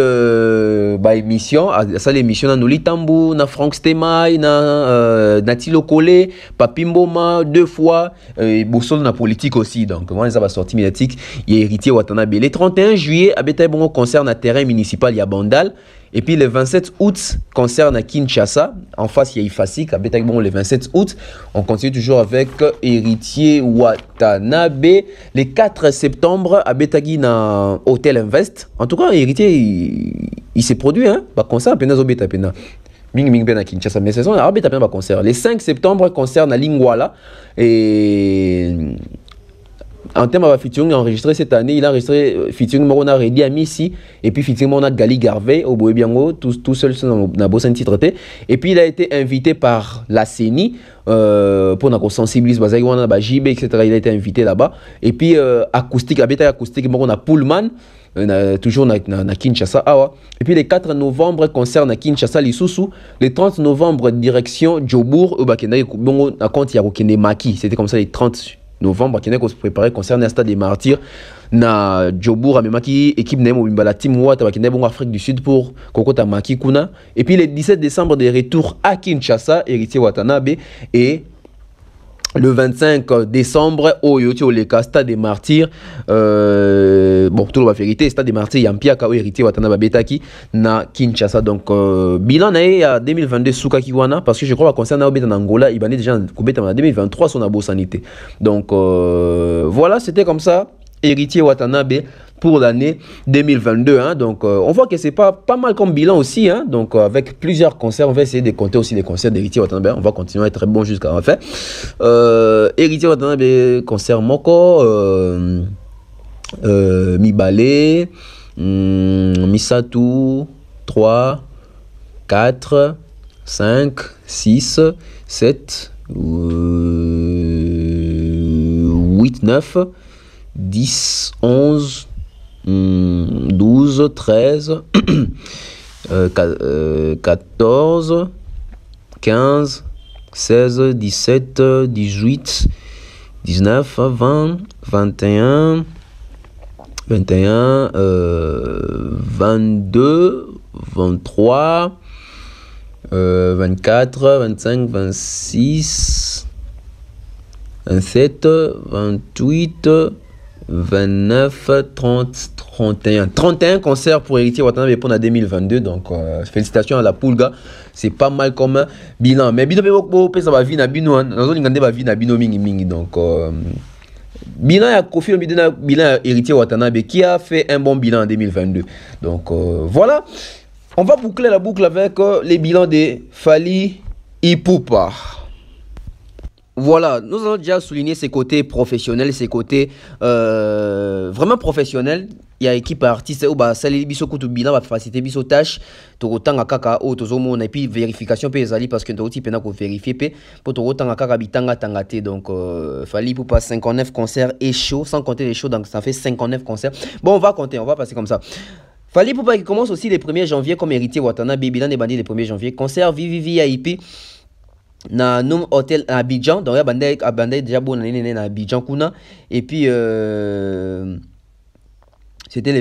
émission, ça l'émission, dans Tambu, na Frank Stemai, na Tilo Kole, Papimboma, 2 fois, et Bossol na politique aussi. Donc, moi, ça va sortir médiatique. Il y a héritier Watanabe. Le 31 juillet, à Bétaï, bon, concert na terrain municipal, il y a Bandal. Et puis le 27 août, concerne à Kinshasa. En face, il y a Ifasik. À Bétaï, bon, le 27 août, on continue toujours avec héritier Watanabe. Le 4 septembre, à Bétaï, dans Hôtel Invest. En tout cas, héritier, il s'est produit, hein. Bah, concert, Penazo Bétaï, Pena. Ming Pena Kinshasa. Mais c'est ça, à Bétaï, Pena, concert. Le 5 septembre, concerne à Lingwala. Et en termes de featuring enregistré cette année, il a enregistré featuring Morona Redi à Missy et puis featuring Morona Gali Garvey au Boebiango, tout seul dans la bosse titre. Et puis il a été invité par la CENI pour nous sensibiliser, JB, etc. Il a été invité là-bas. Et puis acoustique, acoustique, Morona Pullman. Toujours na Kinshasa. Et puis le 4 novembre concerne Kinshasa Lisusu. Le 30 novembre direction Djobour. C'était comme ça les 30 novembre, qui se préparer concernant le stade des Martyrs na Djobour Amemaki équipe Nemo Bimbala Team Wata qui bon Afrique du Sud pour Kokota Maki Kuna. Et puis le 17 décembre de retour à Kinshasa, héritier Watanabe. Et le 25 décembre, au Yotio Leka, Stade des Martyrs, bon, tout la vérité, Stade des Martyrs, Yampia, Kao, héritier Watanabe Betaki, na Kinshasa. Donc, bilan, à 2022, Souka Kiwana, parce que je crois que concernant en Angola, il y a déjà en 2023 son abo sanité. Donc, voilà, c'était comme ça, héritier Watanabe pour l'année 2022. Hein. Donc, on voit que c'est pas mal comme bilan aussi. Hein. Donc, avec plusieurs concerts, on va essayer de compter aussi les concerts d'Héritier Watanabe. On va continuer à être très bon jusqu'à la fin. Héritier Watanabe, concert Moko, Mibale. Misatu 3 4 5 6 7 8 9 10 11 12 13 14 15 16 17 18 19 20 21 22 23 24 25 26 27 28 29 30 31 concerts pour Héritier Watanabe pour 2022. Donc félicitations à la poule, gars. C'est pas mal comme bilan, mais bino ça va vite na bino va vite na bino mingi. Donc bilan à Kofi Olomide, bilan Héritier Watanabe qui a fait un bon bilan en 2022. Donc voilà, on va boucler la boucle avec les bilans de Fally Ipupa. Voilà, nous allons déjà souligner ses côtés professionnels, ses côtés vraiment professionnels. Il y a équipe artiste ou bah ça les biso kutu bilan va faciliter biso tâche to tanga kaka o to zomo et puis vérification pe ezali parce que to type na ko vérifier pe pour to tanga kaka bitanga tangate. Donc Fally Ipupa 59 concerts et shows sans compter les shows, donc ça fait 59 concerts. Bon, on va compter, on va passer comme ça. Fally Ipupa qui commence aussi le 1er janvier comme Héritier Watanabe, bilan des bandits le 1er janvier, concert VIP na Noum Hotel à Abidjan. Donc il bandé déjà bon na Abidjan kuna et puis c'était le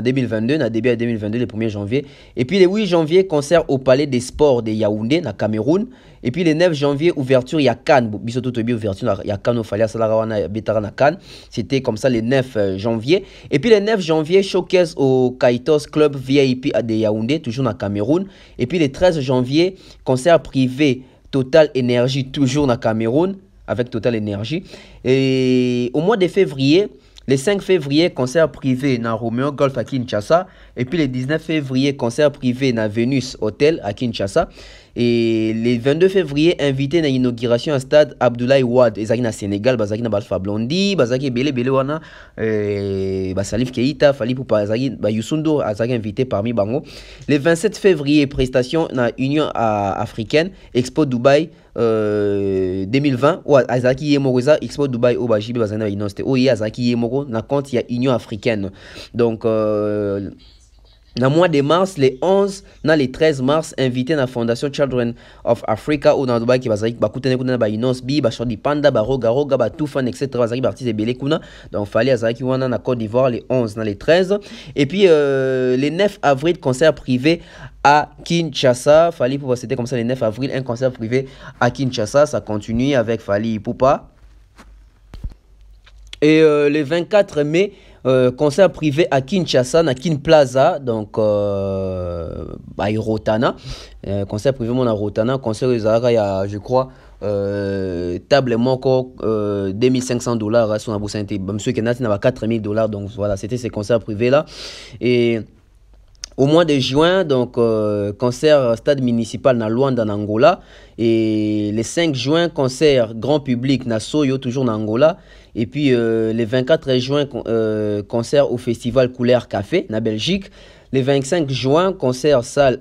2022, na début 2022, le 1er janvier. Et puis le 8 janvier, concert au Palais des Sports de Yaoundé, na Cameroun. Et puis le 9 janvier, ouverture, il y a Cannes. Bisoto Tobi, ouverture, il y a Cannes au Fally Salarawana, Betara na Cannes. C'était comme ça le 9 janvier. Et puis le 9 janvier, showcase au Kaitos Club VIP de Yaoundé, toujours na Cameroun. Et puis le 13 janvier, concert privé Total Énergie, toujours na Cameroun, avec Total Énergie. Et au mois de février, le 5 février, concert privé dans Romeo Golf à Kinshasa. Et puis le 19 février, concert privé dans Venus Hotel à Kinshasa. Et le 22 février, invité dans l'inauguration à stade Abdoulaye Wade. Ezaki na Sénégal, bazaki na Alpha Blondy, bazaki Bele wana, Salif Keita, Fally Ipupa, bazaki Youssou N'Dour, azaki invité parmi bango. Le 27 février, prestation dans Union africaine, Expo Dubaï 2020. Ou azaki Yemoroza, Expo Dubaï au Bajibi, bazaki na Inosti. Oh yeah, azaki Yemoro, na compte il y a Union africaine. Donc dans le mois de mars, les 11, dans les 13 mars, invité dans la Fondation Children of Africa ou dans Dubaï qui va s'arrêter, Inosbi, Chodi Panda, Roga, Toufan, etc. Artiste Belé Kuna. Donc, Fally Azaki Wana na Côte d'Ivoire, les 11, dans les 13. Et puis, les 9 avril, concert privé à Kinshasa. Fally Ipupa, c'était comme ça, les 9 avril, un concert privé à Kinshasa. Ça continue avec Fally Ipupa. Et le 24 mai, concert privé à Kinshasa, na Kin Plaza, donc à Rotana. Concert privé à Rotana, concert il y a, je crois, table moko $2500 sur la bourse inté. Monsieur Kenati n'a pas $4000, donc voilà, c'était ces concerts privés là. Et au mois de juin, donc concert stade municipal na Luanda en Angola. Et le 5 juin, concert grand public na Soyo, toujours en Angola. Et puis le 24 juin, concert au festival Couleur Café na Belgique. Le 25 juin, concert salle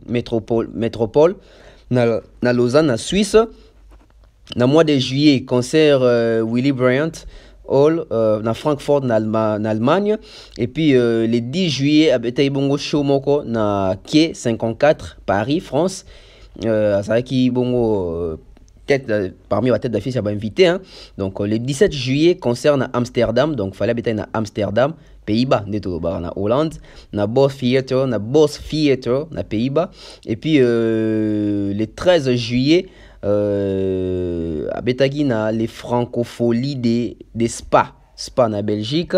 Métropole na Lausanne, na Suisse. Na mois de juillet, concert Willy Bryant Hall na Francfort en Allemagne. Et puis le 10 juillet à Betaibongo Show Moko na Quai 54 Paris France. Ça qui bongo parmi la tête d'affiche à invité hein. Donc le 17 juillet concert à Amsterdam, donc fallait habiter à Amsterdam, Pays-Bas, na Hollande, na Boss Theater na Pays-Bas. Et puis le 13 juillet à Betagina les francopholies des Spa na Belgique.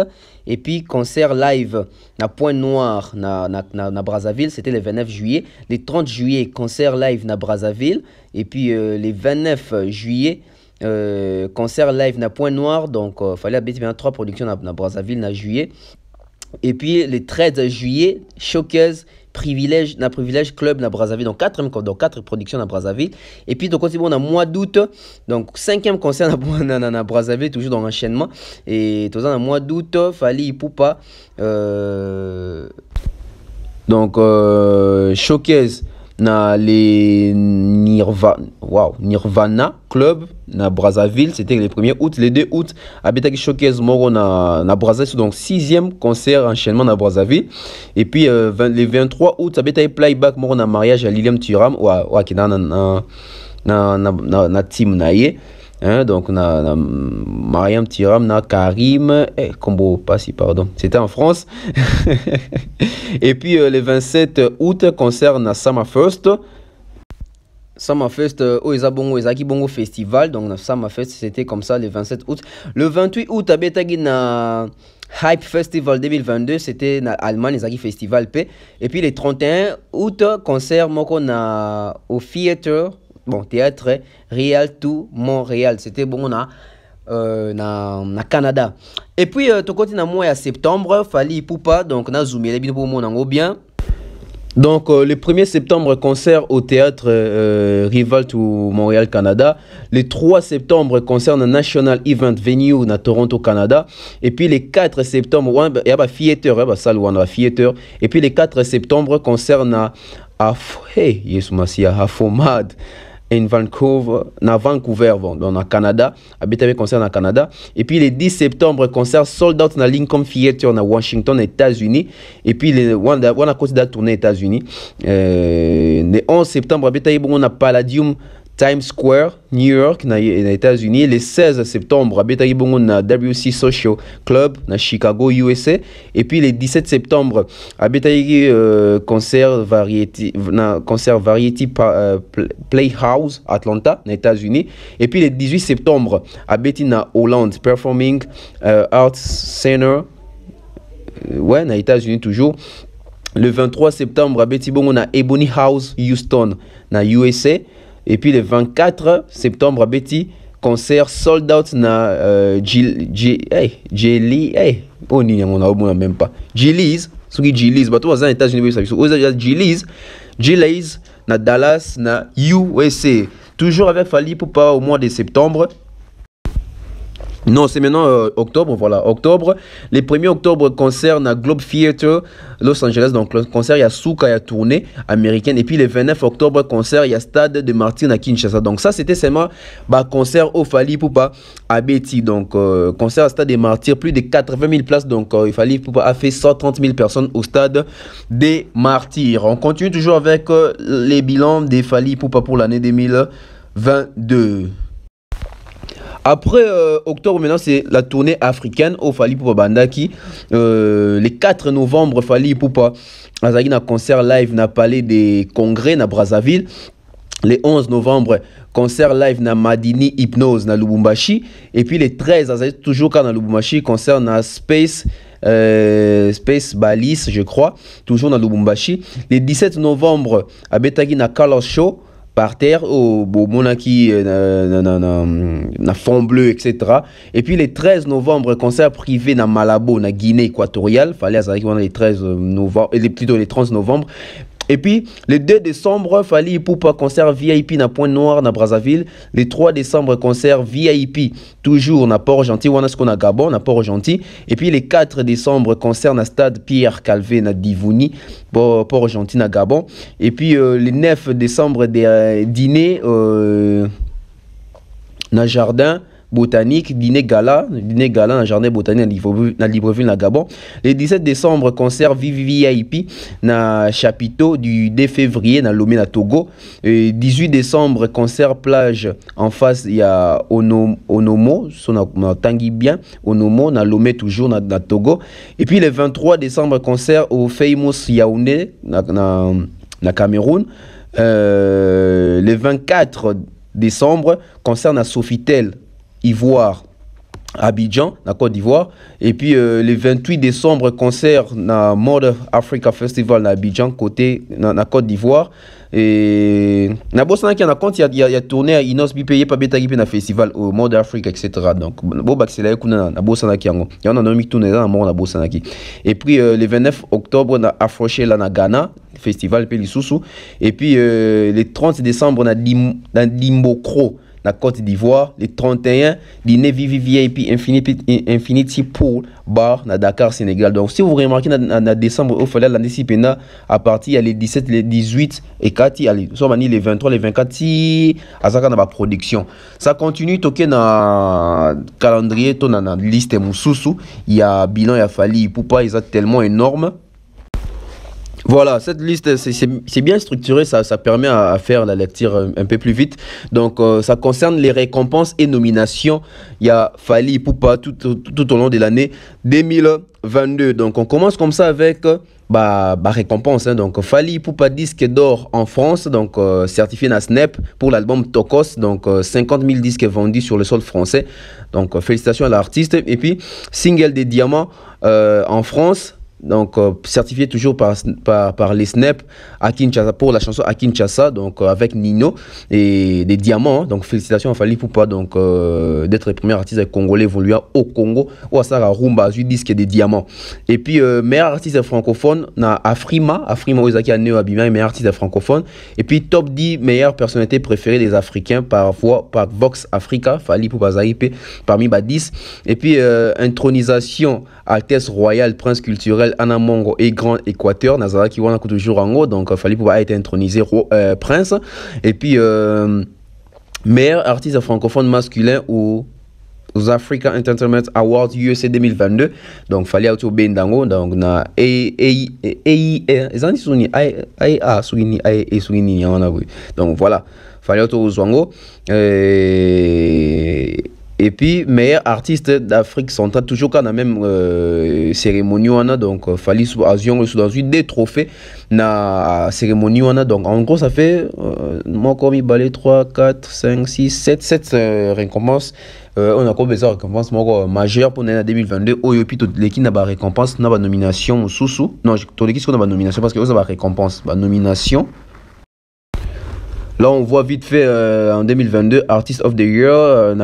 Et puis concert live na Point Noir na Brazzaville, c'était le 29 juillet. Le 30 juillet concert live na Brazzaville. Et puis le 29 juillet concert live na Point Noir. Donc fallait habiter bien 3 productions na Brazzaville na juillet. Et puis le 13 juillet, Showcase Privilège Club na Brazzaville, donc 4 productions na Brazzaville. Et puis donc on a mois d'août, donc 5e concert na Brazzaville, toujours dans l'enchaînement. Et tout ça, mois d'août, Fally Ipupa, donc Showcase na les Nirvana Club na Brazzaville, c'était le 1er août. Le 2 août, Abetaki Showcase Moro na Brazzaville, donc 6e concert enchaînement na Brazzaville. Et puis le 23 août, Abetaki Playback Moro na mariage à Liliam Thuram, qui na team naie. Hein, donc na Mariam Thuram na Karim combo passi pardon, c'était en France. Et puis le 27 août, concert na Summerfest Ezaki Bongo Festival, donc na Summerfest, c'était comme ça le 27 août. Le 28 août, abetaki na Hype Festival 2022, c'était na Allemagne, Ezaki Festival P. Et puis le 31 août, concert moko na au Theater, bon théâtre Real to Montréal, c'était bon na Canada. Et puis to côté na mois à septembre, Fally Ipupa, donc na zoomé les pour mon bien. Donc le 1er septembre, concert au théâtre Rival to Montréal, Canada. Le 3 septembre, concert na National Event Venue na Toronto, Canada. Et puis le 4 septembre, il y a theater, salle theater. Et puis le 4 septembre, concert na Afomad en Vancouver, dans le Canada, habité concert dans le Canada. Et puis le 10 septembre, concert sold out dans Lincoln Theater dans Washington, États-Unis. Et puis on a continué à tourner aux États-Unis. Le 11 septembre, habité on a Palladium Times Square, New York, aux États-Unis. Le 16 septembre, habité on a WC Social Club, dans Chicago, USA. Et puis le 17 septembre, habité concert Variety Playhouse, Atlanta, aux États-Unis. Et puis le 18 septembre, habité na Hollande, Performing Arts Center, ouais, aux États-Unis toujours. Le 23 septembre, habité on a Ebony House, Houston, na USA. Et puis le 24 septembre, Betty, concert sold out na Gillies, oh ni on a même pas Gillies, bah toi aux États-Unis, Gillies na Dallas na USA, toujours avec Fally Ipupa au mois de septembre. Non, c'est maintenant octobre, voilà, octobre. Le 1er octobre, concert na Globe Theater, Los Angeles, donc le concert, il y a Souka, il y a tournée américaine. Et puis le 29 octobre, concert, il y a Stade de Martyrs à Kinshasa. Donc ça, c'était seulement concert au Fally Ipupa à Betty. Donc concert à Stade des Martyrs, plus de 80 000 places. Donc Fally Ipupa a fait 130 000 personnes au Stade des Martyrs. On continue toujours avec les bilans des Fally Ipupa pour l'année 2022. Après octobre, maintenant, c'est la tournée africaine au Fally Ipupa Bandaki. Le 4 novembre, Fally Ipupa a un concert live na Palais des Congrès na Brazzaville. Le 11 novembre, concert live na Madini Hypnose na Lubumbashi. Et puis le 13, toujours quand na Lubumbashi, concert na Space Balis, je crois, toujours na Lubumbashi. Le 17 novembre, à Betagi na Color Show, par terre au Monaki na fond bleu, etc. Et puis le 13 novembre, concert privé na Malabo na Guinée équatoriale, fallait azaki les 13 novembre et plutôt les 30 novembre. Et puis le 2 décembre, Fally Ipupa concert VIP na Point Noir na Brazzaville. Le 3 décembre, concert VIP toujours na Port-Gentil, on a ce qu'on a Gabon na Port-Gentil. Et puis le 4 décembre, concert na Stade Pierre Calvé na Divouni, Port-Gentil na Gabon. Et puis le 9 décembre, dîner na Jardin Botanique, dîner gala dans Jardin Botanique na Libreville na Gabon. Le 17 décembre, concert VIP na Chapiteau du 2 février na Lomé na Togo. Et 18 décembre, concert plage en face, il y a Onomo, na tangi bien, Onomo na Lomé toujours na Togo. Et puis le 23 décembre, concert au Famous Yaoundé na Cameroun. Le 24 décembre, concert na Sofitel Ivoire Abidjan, na Côte d'Ivoire. Et puis le 28 décembre, concert na Mode Africa Festival na Abidjan, côté na Côte d'Ivoire. Et na Bossana qui a compte, il y a tourné à Inos Bipeye pas beta na festival au Mode Africa, etc. Donc bon accéléré kuna na Bossana qui ango. Il y en a nomi tourné dans na Bossana qui. Et puis le 29 octobre na Afroché là na Ghana, festival Peli Soussou. Et puis le 30 décembre na Dimbokro la Côte d'Ivoire, les 31, dîner VIP Infinity Pool Bar na Dakar, Sénégal. Donc, si vous remarquez, en décembre, il fallait l'anticiper à partir les 17, les 18 et 4, les 23, les 24, si à ça la production. Ça continue, toqué dans calendrier, dans la liste Moussoussou, il y a bilan, il y a Fali, Poupa, ils sont tellement énormes. Voilà, cette liste, c'est bien structuré, ça permet à faire la lecture un peu plus vite. Donc, ça concerne les récompenses et nominations. Il y a Fali Poupa tout au long de l'année 2022. Donc, on commence comme ça avec récompense. Hein. Donc, Fali Poupa disque d'or en France, donc certifié na Snap pour l'album Tokos. Donc, 50 000 disques vendus sur le sol français. Donc, félicitations à l'artiste. Et puis, single des diamants en France. Donc certifié toujours par les Snap à Kinshasa pour la chanson à Kinshasa, donc avec Nino et des diamants. Hein. Donc félicitations à Fali Poupa donc d'être le premier artiste congolais évoluant au Congo ou à Sara Rumba du disque des diamants. Et puis meilleur artiste francophone na Afrima Ozaki Neo Abima, meilleur artiste francophone. Et puis top 10 meilleures personnalités préférées des Africains par Vox Africa, Fali Poupa Zaïpe parmi 10. Et puis intronisation Altesse Royale Prince culturel Anamongo et Grand Équateur Nazara qui wana toujours en haut, donc Fali Poupa être intronisé prince. Et puis meilleur artiste francophone masculin aux Africa Entertainment Awards USA 2022, donc Fali auto bendango donc na donc voilà Fali auto zwango. Et puis, meilleur artiste d'Afrique centrale, toujours quand la même cérémonie, donc Fali Azion dans une des trophées na cérémonie, donc en gros, ça fait, moi, comme il balait 3, 4, 5, 6, 7 récompenses. On a encore besoin de récompenses majeures pour l'année 2022. Et puis, tout l'équipe n'a pas récompense, n'a pas nomination sous. Non, tout l'équipe n'a pas nomination parce que vous avez récompense, nomination. Là, on voit vite fait en 2022, Artist of the Year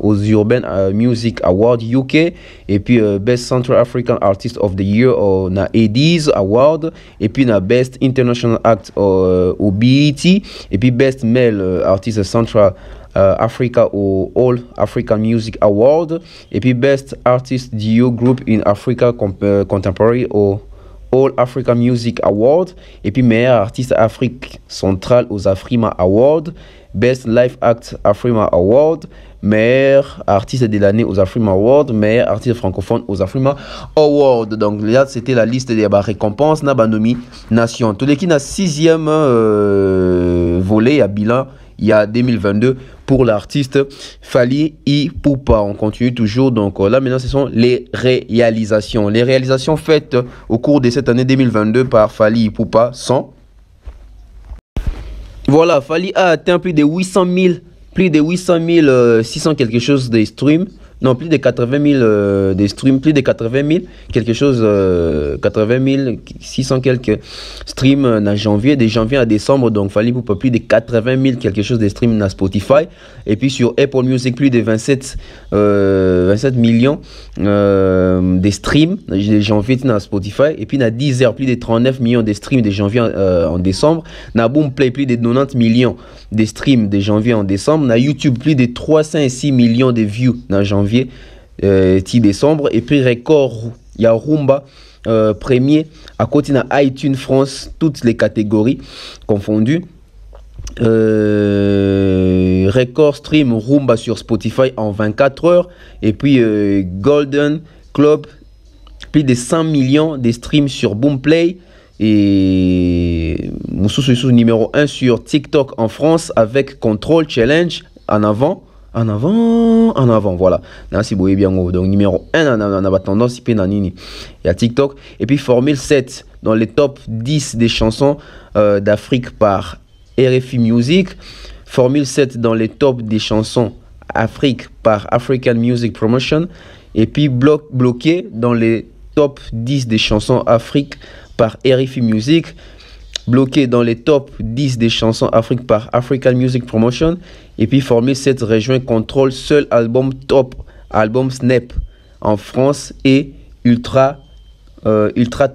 aux Urban Music Award UK. Et puis Best Central African Artist of the Year na Eddies Award. Et puis na Best International Act au BET. Et puis Best Male Artist Central Africa au All African Music Award. Et puis Best Artist Duo Group in Africa Contemporary au All Africa Music Award. Et puis meilleur artiste Afrique centrale aux Afrima Award. Best Life Act Afrima Award. Meilleur artiste de l'année aux Afrima Award. Meilleur artiste francophone aux Afrima Award. Donc là c'était la liste des récompenses na nomination. Tous les qui na 6e volet à bilan il y a 2022 pour l'artiste Fali Poupa. On continue toujours. Donc là maintenant ce sont les réalisations. Les réalisations faites au cours de cette année 2022 par Fali Poupa sont... Voilà, Fali a atteint plus de 800 600 quelque chose de streams. Non, plus de 80 000 des streams, plus de 80 000, quelque chose, 80 600 quelques streams en janvier, de janvier à décembre, donc Fali Poupa plus de 80 000 quelque chose de streams dans Spotify, et puis sur Apple Music plus de 27 millions de streams de janvier dans Spotify, et puis dans Deezer plus de 39 millions de streams de janvier en décembre, dans Boomplay plus de 90 millions de streams de janvier en décembre, dans YouTube plus de 306 millions de views dans janvier décembre, et puis record il y a Rumba premier à côté de iTunes France, toutes les catégories confondues. Record stream Rumba sur Spotify en 24 heures, et puis Golden Club plus de 100 millions de streams sur Boomplay, et Moussou numéro 1 sur TikTok en France avec Control Challenge en avant, voilà. Merci beaucoup bien. Donc numéro 1 on a tendance il y a TikTok, et puis Formule 7 dans les top 10 des chansons d'Afrique par RFI Music. Formule 7 dans les top des chansons Afrique par African Music Promotion. Et puis bloqué dans les top 10 des chansons Afrique par RFI Music. Bloqué dans les top 10 des chansons Afrique par African Music Promotion. Et puis formé cette région contrôle seul album top, album Snap en France et ultra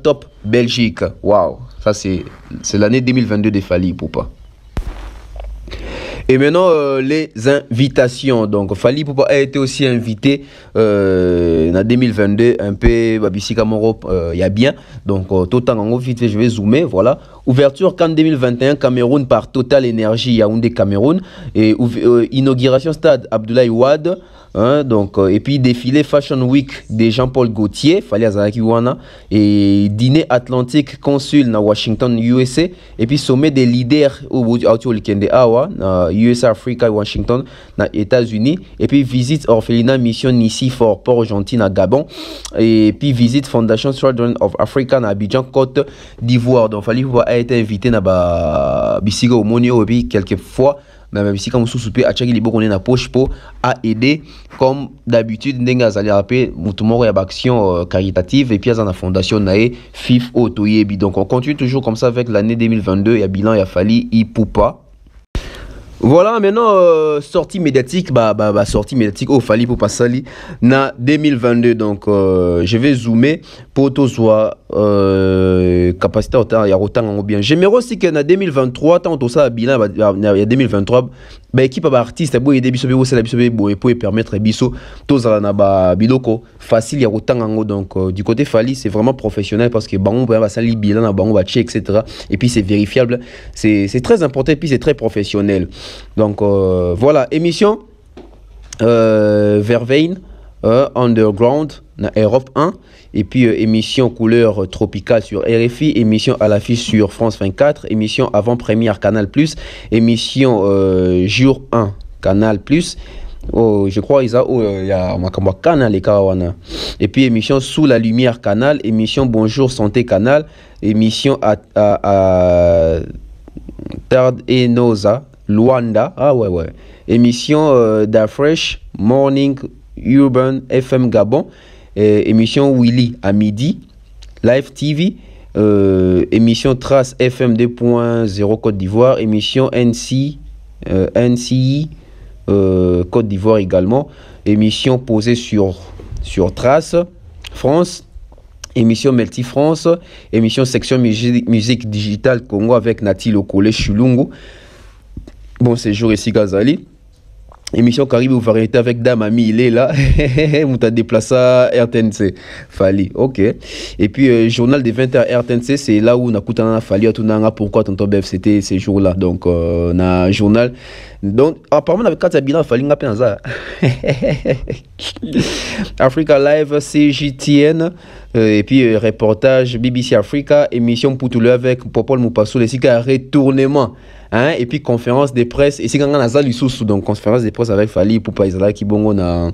top Belgique. Waouh, ça c'est l'année 2022 de Fally Ipupa. Et maintenant, les invitations. Donc, Fally Ipupa a été aussi invité en 2022, un peu, Babissi Kamoro, il y a bien. Donc, Total en vite fait, je vais zoomer, voilà. Ouverture CAN 2021, Cameroun par Total Energy, Yaoundé, Cameroun. Et inauguration stade Abdoulaye Wade. Hein, donc, et puis défilé Fashion Week de Jean-Paul Gaultier, Fally Azalaki Wana, et dîner Atlantique consul na Washington, USA, et puis sommet des leaders au week-end USA, Africa, Washington, na États-Unis, et puis visite orphelinat mission Nissi for Port-Gentil na Gabon, et puis visite Fondation Children of Africa na Abidjan, Côte d'Ivoire. Donc, Fally Ipupa a été invité na Bisigo au Monio, et puis quelques fois. Mais même si comme sous-soupé à Tchaki Libo qu'on est na poche pour à aider comme d'habitude n'enga zali rappel mutumoro ya action caritative et puis à la fondation nae FIF Otoyebi. Donc on continue toujours comme ça avec l'année 2022 et bilan ya Fally Ipupa. Voilà, maintenant, sortie médiatique, sortie médiatique au Fally Ipupa Sali na 2022. Donc, je vais zoomer pour tout soit capacité autant y a autant bien. J'aimerais aussi que na 2023, tant tout ça bilan il y a 2023, équipe artiste pour aider biso c'est la biso pour permettre biso tous na ba biloko facile y a autant donc du côté Fally c'est vraiment professionnel parce que bango va sali bilan na bango va check etc. Et puis c'est vérifiable, c'est très important et puis c'est très professionnel. Donc voilà, émission Verveine Underground na Europe 1 et puis émission couleur tropicale sur RFI, émission à l'affiche sur France 24, émission avant-première Canal+, émission jour 1 Canal+. Oh, je crois il y a Canal et puis émission sous la lumière Canal, émission bonjour santé Canal, émission à Tard et Noza Luanda, émission d'Afresh Morning Urban FM Gabon, émission Willy à midi, Live TV, émission Trace FM 2.0 Côte d'Ivoire, émission NCI Côte d'Ivoire également, émission posée sur Trace France, émission Melty France, émission section musique digitale Congo avec Nati Lokole Chulungu. Bon séjour ici Gazali. Émission Caribou Variété avec Damami, il est là. On t'a déplacé à RTNC. Fally, ok. Et puis, journal des 20h RTNC, c'est là où on a coupé Fally, pourquoi tonton Bev, c'était ces jours-là. Donc, on a un journal. Donc, apparemment, avec 4 bilans, Fally, on a peine ça. Africa Live, CJTN. Et puis, reportage BBC Africa, émission Poutoulé avec Popol Moupassou, les cigares retournement. Hein, et puis conférence de presse et c'est quand on a ça donc conférence de presse avec Fally Ipupa Izala qui bongo na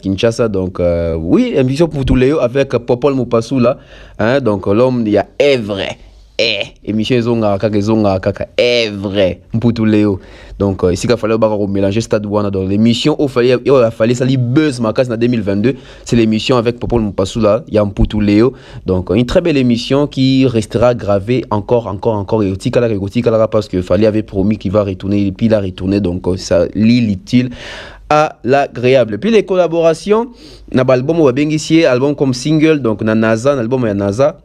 Kinshasa. Donc oui, émission pour tous les avec Popol Moupassou là, hein, donc l'homme il y a vrai émission zonga kaka vrai pour tous les donc ici qu'il fallait mélanger stade wana dans l'émission au fallait ça li buzz ma casse en 2022, c'est l'émission avec Popol Moupassou là, il y a un pour tous les donc une très belle émission qui restera gravée encore et parce que Fally avait promis qu'il va retourner et puis il a retourné, donc ça lit-il à l'agréable. Puis les collaborations na album ou bengissier album comme single, donc na NASA, l'album ya NASA.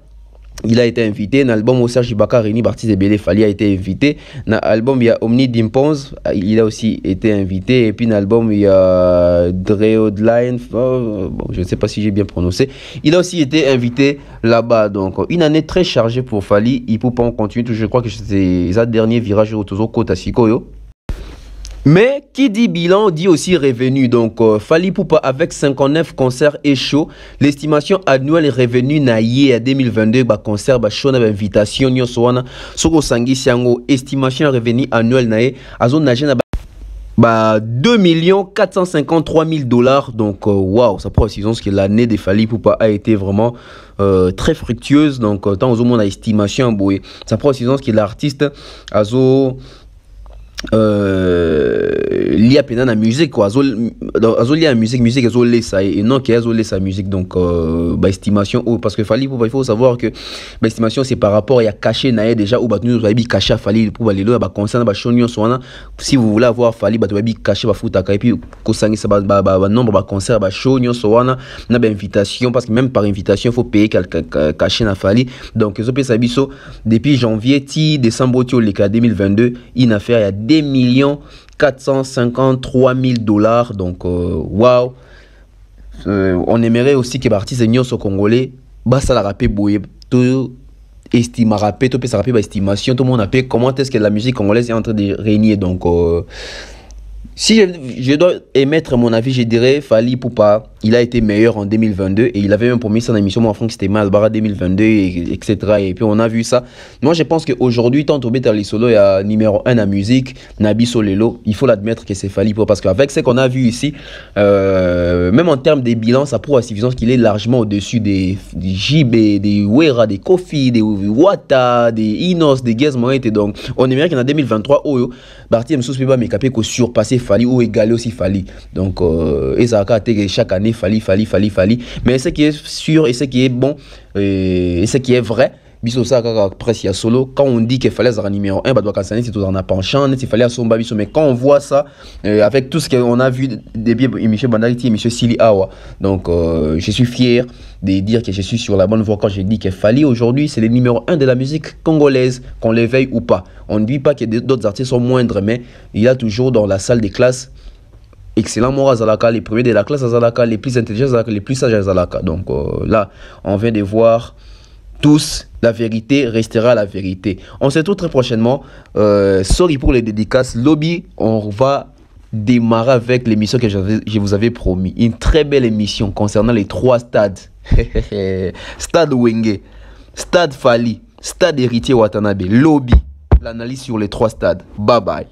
Il a été invité dans l'album au Serge Ibaka Réuni Bartis de Bélé Fally a été invité dans l'album il y a Omni Dimpons, il a aussi été invité, et puis dans l'album il y a Dreodline, bon, je ne sais pas si j'ai bien prononcé, il a aussi été invité là-bas. Donc une année très chargée pour Fally Ipupa. On continue, je crois que c'est ça dernier virage au Tozo Kota Sikoyo. Mais qui dit bilan dit aussi revenu. Donc Fally Ipupa avec 59 concerts et shows, l'estimation annuelle revenu naïe à 2022 concert show na invitation nyoswana soko sangi siango, estimation revenu annuel naïe azo nage na 2 453 000 $. Donc waouh, ça prend ce que l'année de Fally Ipupa a été vraiment très fructueuse. Donc tant au moins estimation boy, ça prend ce que l'artiste azo lié à la musique quoi, lié à musique azolé ça et non qui azolé sa musique donc bah estimation parce que il faut savoir que bah estimation c'est par rapport il y a caché naé déjà ou bah nous va bi caché Fally pour les là bah concerne bah chonio soana si vous voulez avoir Fally bah tu vas bi caché bah futa et puis ko sangi ça bah nombre bah concert bah chonio soana na bah invitation parce que même par invitation il faut payer caché na Fally donc zo pesa biso depuis janvier ti décembre ti le 2022 une affaire il y a 2 453 000 $. Donc, waouh! On aimerait aussi que les artistes au Congolais, bah ça la rappelle bouillé, tout estime rappel, tout peut se rappeler estimation, tout le monde appelle comment est-ce que la musique congolaise est en train de régner. Donc, si je dois émettre mon avis, je dirais Fally Ipupa, il a été meilleur en 2022 et il avait même promis son émission en France c'était Malbara 2022 etc. Et puis on a vu ça. Moi je pense qu'aujourd'hui, tant Tobé Solo est à numéro 1 en musique, Nabi Solelo, il faut l'admettre que c'est Fally Ipupa parce qu'avec ce qu'on a vu ici, même en termes des bilans, ça prouve à suffisance qu'il est largement au-dessus des JB, des Wera, des Kofi, des Wata, des Inos, des Gez Moët. Donc on aimerait qu'en 2023, Oyo, Barty Msous Piba Mekapé qu'on surpasser Fally ou égaler aussi Fally. Donc et ça a été chaque année Fally. Mais ce qui est sûr et ce qui est bon et ce qui est vrai, biso ça presque ya solo quand on dit qu'il fallait être numéro 1 bah doit cancer c'est tout en a penchant il fallait somba biso mais quand on voit ça avec tout ce qu'on a vu depuis monsieur Bandariti et monsieur Sili Awa donc je suis fier de dire que je suis sur la bonne voie quand je dis qu'il Fally aujourd'hui c'est le numéro 1 de la musique congolaise qu'on l'éveille ou pas. On ne dit pas que d'autres artistes sont moindres mais il y a toujours dans la salle des classes excellent Mora Zalaka, les premiers de la classe à Zalaka, les plus intelligents Zalaka, les plus sages à Zalaka. Donc là, on vient de voir tous, la vérité restera la vérité. On se retrouve très prochainement. Sorry pour les dédicaces. Lobby, on va démarrer avec l'émission que je vous avais promis. Une très belle émission concernant les 3 stades. Stade Wenge, Stade Fally, Stade Héritier Watanabe, Lobby. L'analyse sur les 3 stades. Bye bye.